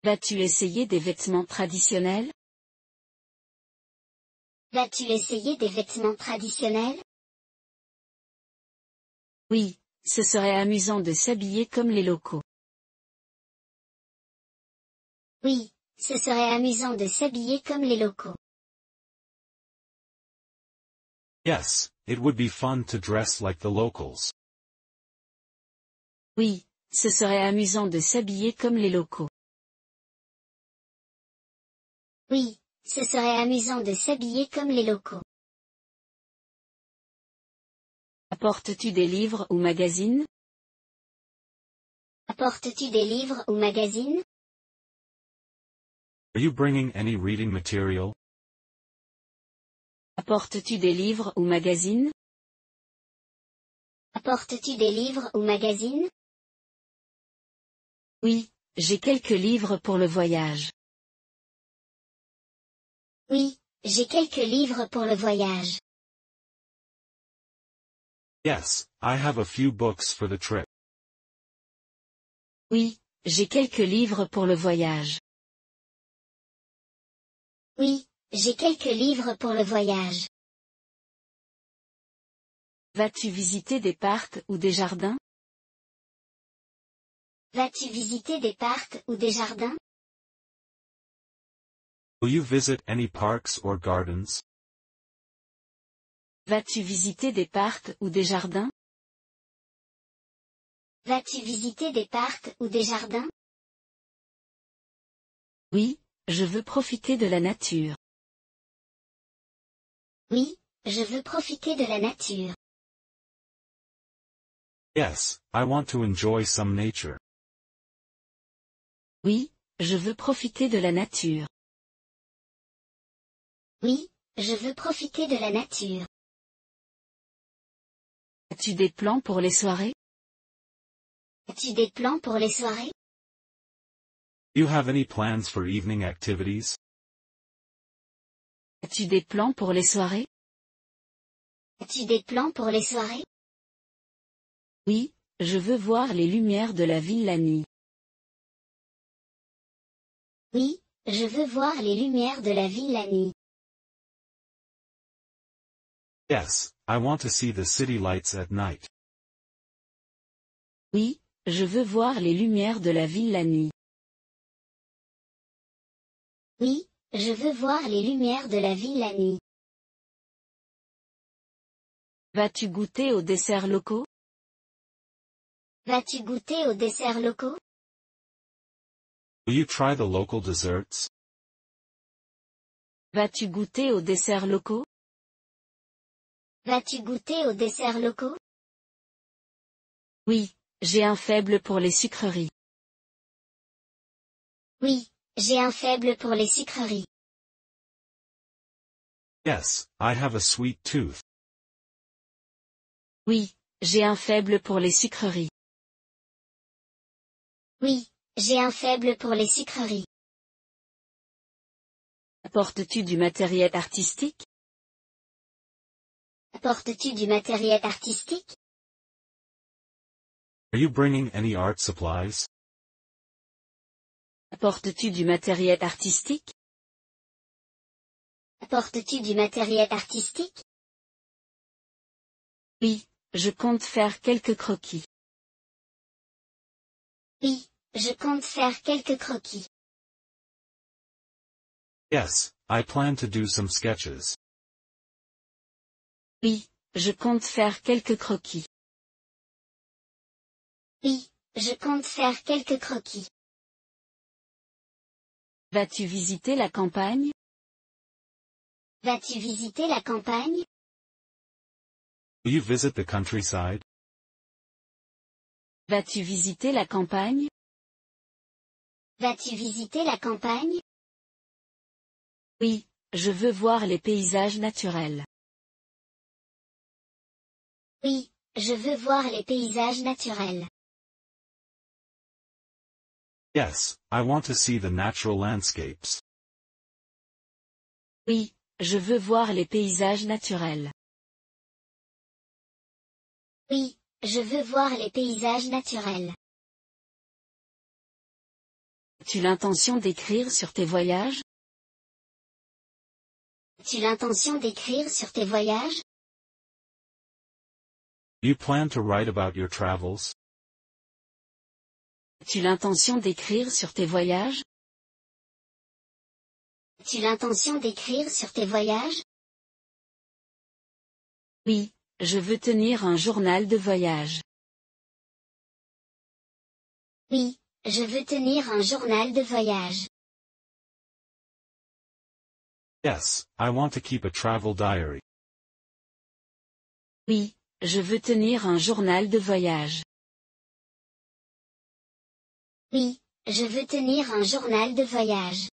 Vas-tu essayer des vêtements traditionnels? Vas-tu essayer des vêtements traditionnels? Oui, ce serait amusant de s'habiller comme les locaux. Oui, ce serait amusant de s'habiller comme les locaux. Yes, it would be fun to dress like the locals. Oui, ce serait amusant de s'habiller comme les locaux. Oui, ce serait amusant de s'habiller comme les locaux. Apportes-tu des livres ou magazines? Apportes-tu des livres ou magazines? Are you bringing any reading material? Apportes-tu des livres ou magazines? Apportes-tu des livres ou magazines? Oui, j'ai quelques livres pour le voyage. Oui, j'ai quelques livres pour le voyage. Yes, I have a few books for the trip. Oui, j'ai quelques livres pour le voyage. Oui, j'ai quelques livres pour le voyage. Vas-tu visiter des parcs ou des jardins? Vas-tu visiter des parcs ou des jardins? Will you visit any parks or gardens? Vas-tu visiter des parcs ou des jardins? Vas-tu visiter des parcs ou des jardins? Oui, je veux profiter de la nature. Oui, je veux profiter de la nature. Yes, I want to enjoy some nature. Oui, je veux profiter de la nature. Oui, je veux profiter de la nature. As-tu des plans pour les soirées? As-tu des plans pour les soirées? Do you have any plans for evening activities? As-tu des plans pour les soirées? As-tu des plans pour les soirées? Oui, je veux voir les lumières de la ville la nuit. Oui, je veux voir les lumières de la ville la nuit. Yes, I want to see the city lights at night. Oui, je veux voir les lumières de la ville la nuit. Oui, je veux voir les lumières de la ville la nuit. Vas-tu goûter aux desserts locaux? Vas-tu goûter aux desserts locaux? Will you try the local desserts? Vas-tu goûter aux desserts locaux? Vas-tu goûter aux desserts locaux? Oui, j'ai un faible pour les sucreries. Oui, j'ai un faible pour les sucreries. Yes, I have a sweet tooth. Oui, j'ai un faible pour les sucreries. Oui, j'ai un faible pour les sucreries. Apportes-tu du matériel artistique? Apportes-tu du matériel artistique? Are you bringing any art supplies? Apportes-tu du matériel artistique? Apportes-tu du matériel artistique? Oui, je compte faire quelques croquis. Oui, je compte faire quelques croquis. Yes, I plan to do some sketches. Oui, je compte faire quelques croquis. Oui, je compte faire quelques croquis. Vas-tu visiter la campagne? Vas-tu visiter la campagne? Will you visit the countryside? Vas-tu visiter la campagne? Vas-tu visiter la campagne? Oui, je veux voir les paysages naturels. Oui, je veux voir les paysages naturels. Yes, I want to see the natural landscapes. Oui, je veux voir les paysages naturels. Oui, je veux voir les paysages naturels. As-tu l'intention d'écrire sur tes voyages? As-tu l'intention d'écrire sur tes voyages? You plan to write about your travels? As-tu l'intention d'écrire sur tes voyages? As-tu l'intention d'écrire sur tes voyages? Oui, je veux tenir un journal de voyage. Oui, je veux tenir un journal de voyage. Yes, I want to keep a travel diary. Oui, je veux tenir un journal de voyage. Oui, je veux tenir un journal de voyage.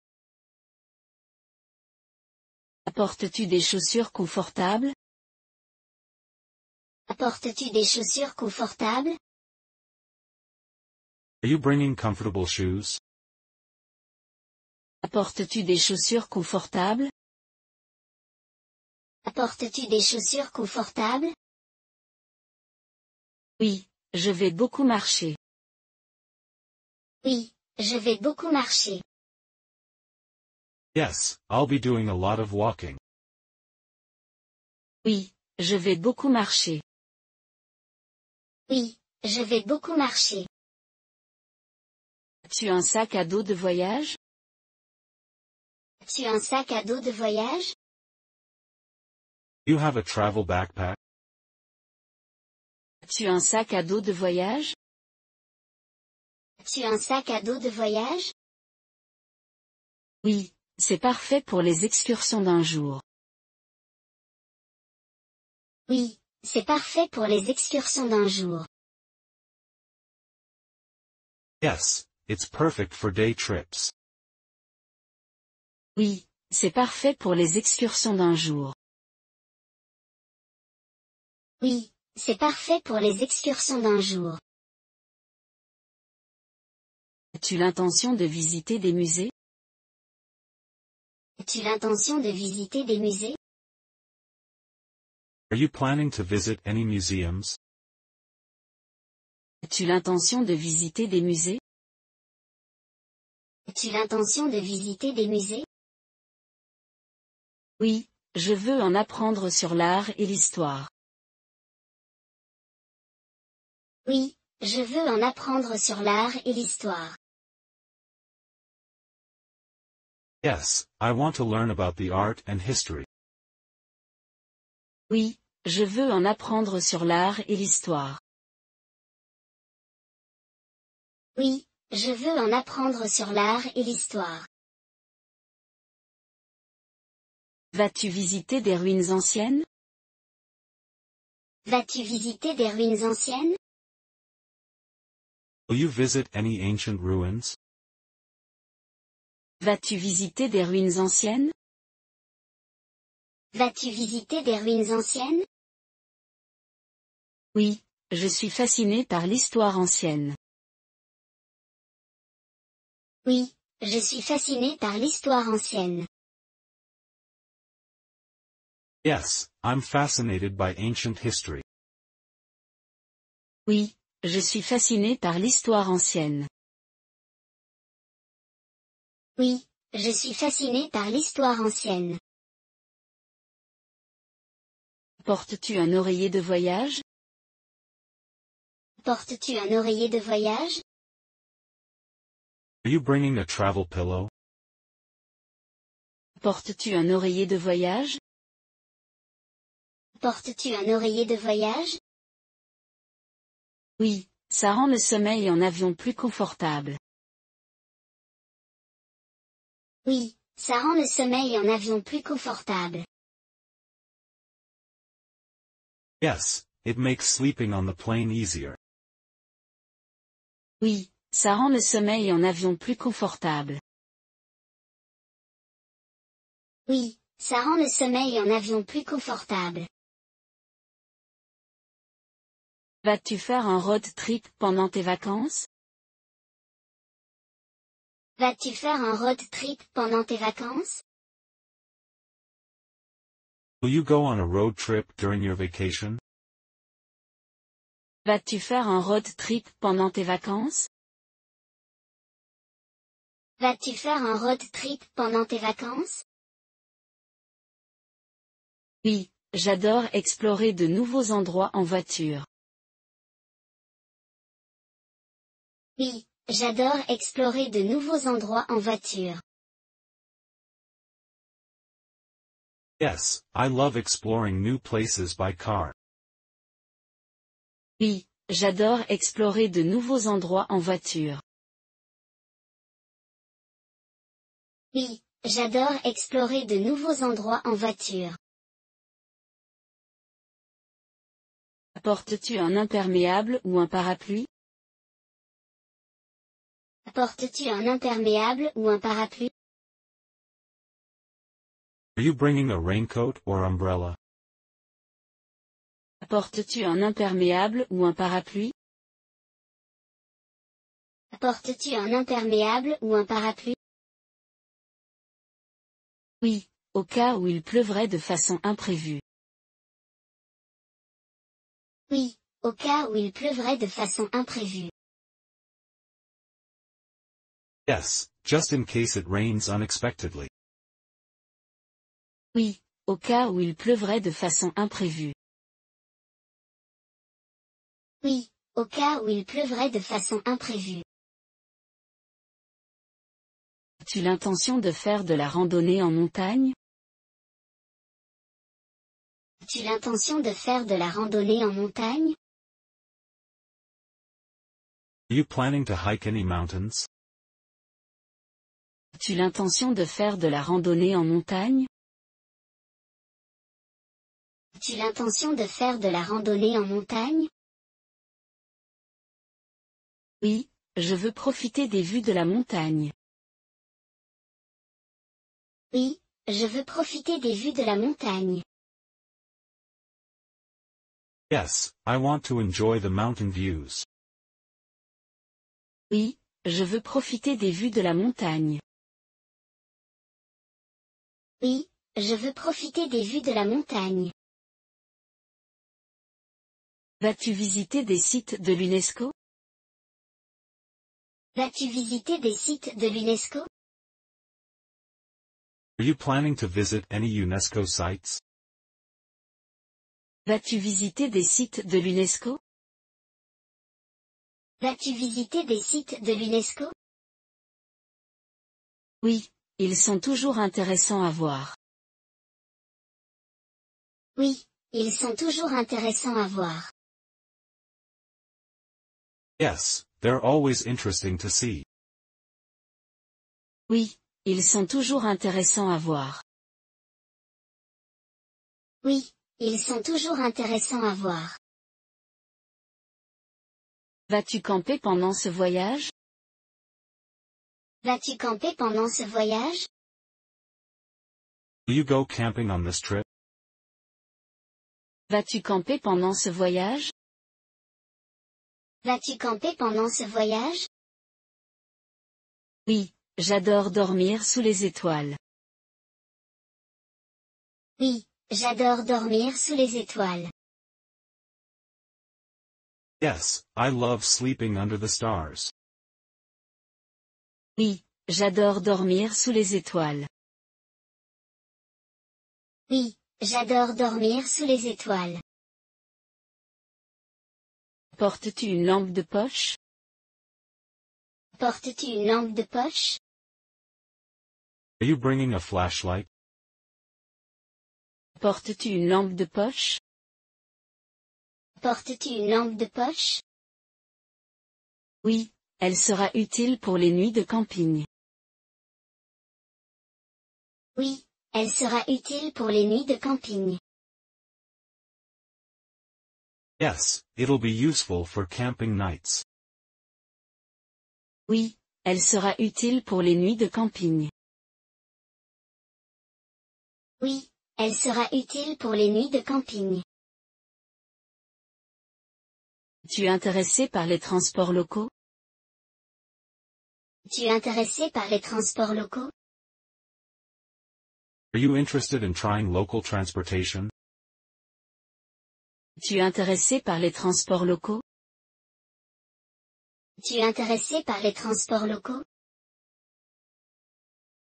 Apportes-tu des chaussures confortables? Apportes-tu des chaussures confortables? Are you bringing comfortable shoes? Apportes-tu des chaussures confortables? Apportes-tu des chaussures confortables? Oui, je vais beaucoup marcher. Oui, je vais beaucoup marcher. Yes, I'll be doing a lot of walking. Oui, je vais beaucoup marcher. Oui, je vais beaucoup marcher. As-tu un sac à dos de voyage? As-tu un sac à dos de voyage? You have a travel backpack? As-tu un sac à dos de voyage? As-tu un sac à dos de voyage? Oui, c'est parfait pour les excursions d'un jour. Oui, c'est parfait pour les excursions d'un jour. Yes, it's perfect for day trips. Oui, c'est parfait pour les excursions d'un jour. Oui, c'est parfait pour les excursions d'un jour. As-tu l'intention de visiter des musées? As-tu l'intention de visiter des musées? Are you planning to visit any museums? As-tu l'intention de visiter des musées? As-tu l'intention de visiter des musées? Oui, je veux en apprendre sur l'art et l'histoire. Oui, je veux en apprendre sur l'art et l'histoire. Yes, I want to learn about the art and history. Oui, je veux en apprendre sur l'art et l'histoire. Oui, je veux en apprendre sur l'art et l'histoire. Vas-tu visiter des ruines anciennes? Vas-tu visiter des ruines anciennes? Will you visit any ancient ruins? Vas-tu visiter des ruines anciennes? Vas-tu visiter des ruines anciennes? Oui, je suis fasciné par l'histoire ancienne. Oui, je suis fasciné par l'histoire ancienne. Yes, I'm fascinated by ancient history. Oui, je suis fasciné par l'histoire ancienne. Oui, je suis fasciné par l'histoire ancienne. Portes-tu un oreiller de voyage? Portes-tu un oreiller de voyage? Are you bringing a travel pillow? Portes-tu un oreiller de voyage? Portes-tu un oreiller de voyage? Oui, ça rend le sommeil en avion plus confortable. Oui, ça rend le sommeil en avion plus confortable. Yes, it makes sleeping on the plane easier. Oui, ça rend le sommeil en avion plus confortable. Oui, ça rend le sommeil en avion plus confortable. Vas-tu faire un road trip pendant tes vacances? Vas-tu faire un road trip pendant tes vacances? Will you go on a road trip during your vacation? Vas-tu faire un road trip pendant tes vacances? Vas-tu faire un road trip pendant tes vacances? Oui, j'adore explorer de nouveaux endroits en voiture. Oui, j'adore explorer de nouveaux endroits en voiture. Yes, I love exploring new places by car. Oui, j'adore explorer de nouveaux endroits en voiture. Oui, j'adore explorer de nouveaux endroits en voiture. Apportes-tu un imperméable ou un parapluie? Apportes-tu un imperméable ou un parapluie? Are you bringing a raincoat or umbrella? Apportes-tu un imperméable ou un parapluie? Apportes-tu un imperméable ou un parapluie? Oui, au cas où il pleuvrait de façon imprévue. Oui, au cas où il pleuvrait de façon imprévue. Yes, just in case it rains unexpectedly. Oui, au cas où il pleuvrait de façon imprévue. Oui, au cas où il pleuvrait de façon imprévue. As-tu l'intention de faire de la randonnée en montagne? As-tu l'intention de faire de la randonnée en montagne? Are you planning to hike any mountains? As-tu l'intention de faire de la randonnée en montagne? As-tu l'intention de faire de la randonnée en montagne? Oui, je veux profiter des vues de la montagne. Oui, je veux profiter des vues de la montagne. Yes, I want to enjoy the mountain views. Oui, je veux profiter des vues de la montagne. Oui, je veux profiter des vues de la montagne. Vas-tu visiter des sites de l'UNESCO? Vas-tu visiter des sites de l'UNESCO? Are you planning to visit any UNESCO sites? Vas-tu visiter des sites de l'UNESCO? Vas-tu visiter des sites de l'UNESCO? Oui, ils sont toujours intéressants à voir. Oui, ils sont toujours intéressants à voir. Yes, they're always interesting to see. Oui, ils sont toujours intéressants à voir. Oui, ils sont toujours intéressants à voir. Vas-tu camper pendant ce voyage? Vas-tu camper pendant ce voyage? Will you go camping on this trip? Vas-tu camper pendant ce voyage? Vas-tu camper pendant ce voyage? Oui, j'adore dormir sous les étoiles. Oui, j'adore dormir sous les étoiles. Yes, I love sleeping under the stars. Oui, j'adore dormir sous les étoiles. Oui, j'adore dormir sous les étoiles. Portes-tu une lampe de poche? Portes-tu une lampe de poche? Are you bringing a flashlight? Portes-tu une lampe de poche? Portes-tu une lampe de poche? Oui, elle sera utile pour les nuits de camping. Oui, elle sera utile pour les nuits de camping. Yes, it'll be useful for camping nights. Oui, elle sera utile pour les nuits de camping. Oui, elle sera utile pour les nuits de camping. Tu es intéressé par les transports locaux? Tu es intéressé par les transports locaux? Are you interested in trying local transportation? Tu es intéressé par les transports locaux? Tu es intéressé par les transports locaux?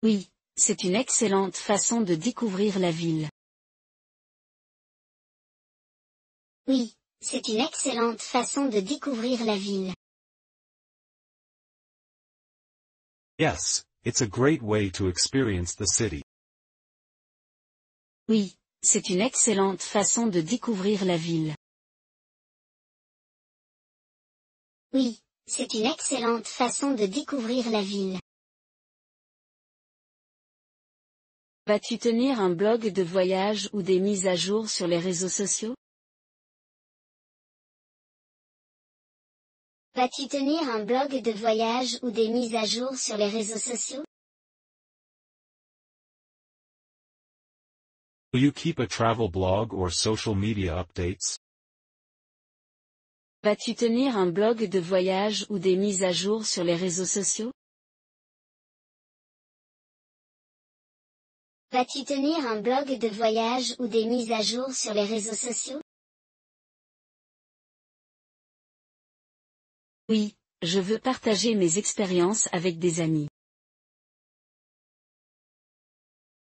Oui, c'est une excellente façon de découvrir la ville. Oui, c'est une excellente façon de découvrir la ville. Yes, it's a great way to experience the city. Oui, c'est une excellente façon de découvrir la ville. Oui, c'est une excellente façon de découvrir la ville. Vas-tu tenir un blog de voyage ou des mises à jour sur les réseaux sociaux? Vas-tu tenir un blog de voyage ou des mises à jour sur les réseaux sociaux? Will you keep a travel blog or social media updates? Vas-tu tenir un blog de voyage ou des mises à jour sur les réseaux sociaux? Vas-tu tenir un blog de voyage ou des mises à jour sur les réseaux sociaux? Oui, je veux partager mes expériences avec des amis.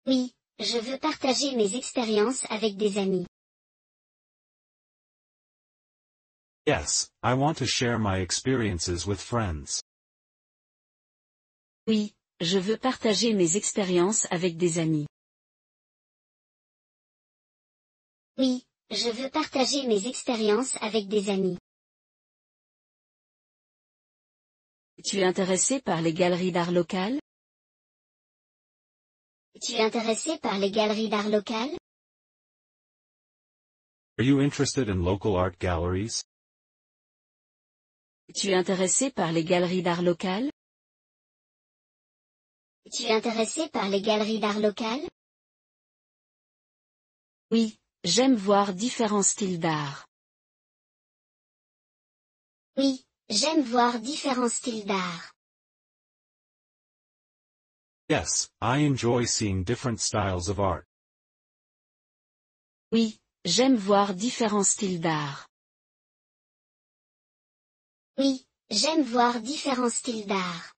Oui, je veux partager mes expériences avec des amis. Yes, I want to share my experiences with friends. Oui, je veux partager mes expériences avec des amis. Oui, je veux partager mes expériences avec des amis. Tu es intéressé par les galeries d'art locales? Tu es intéressé par les galeries d'art locales? Are you interested in local art galleries? Tu es intéressé par les galeries d'art locales? Tu es intéressé par les galeries d'art locales? Oui, j'aime voir différents styles d'art. Oui, j'aime voir différents styles d'art. Yes, I enjoy seeing different styles of art. Oui, j'aime voir différents styles d'art. Oui, j'aime voir différents styles d'art.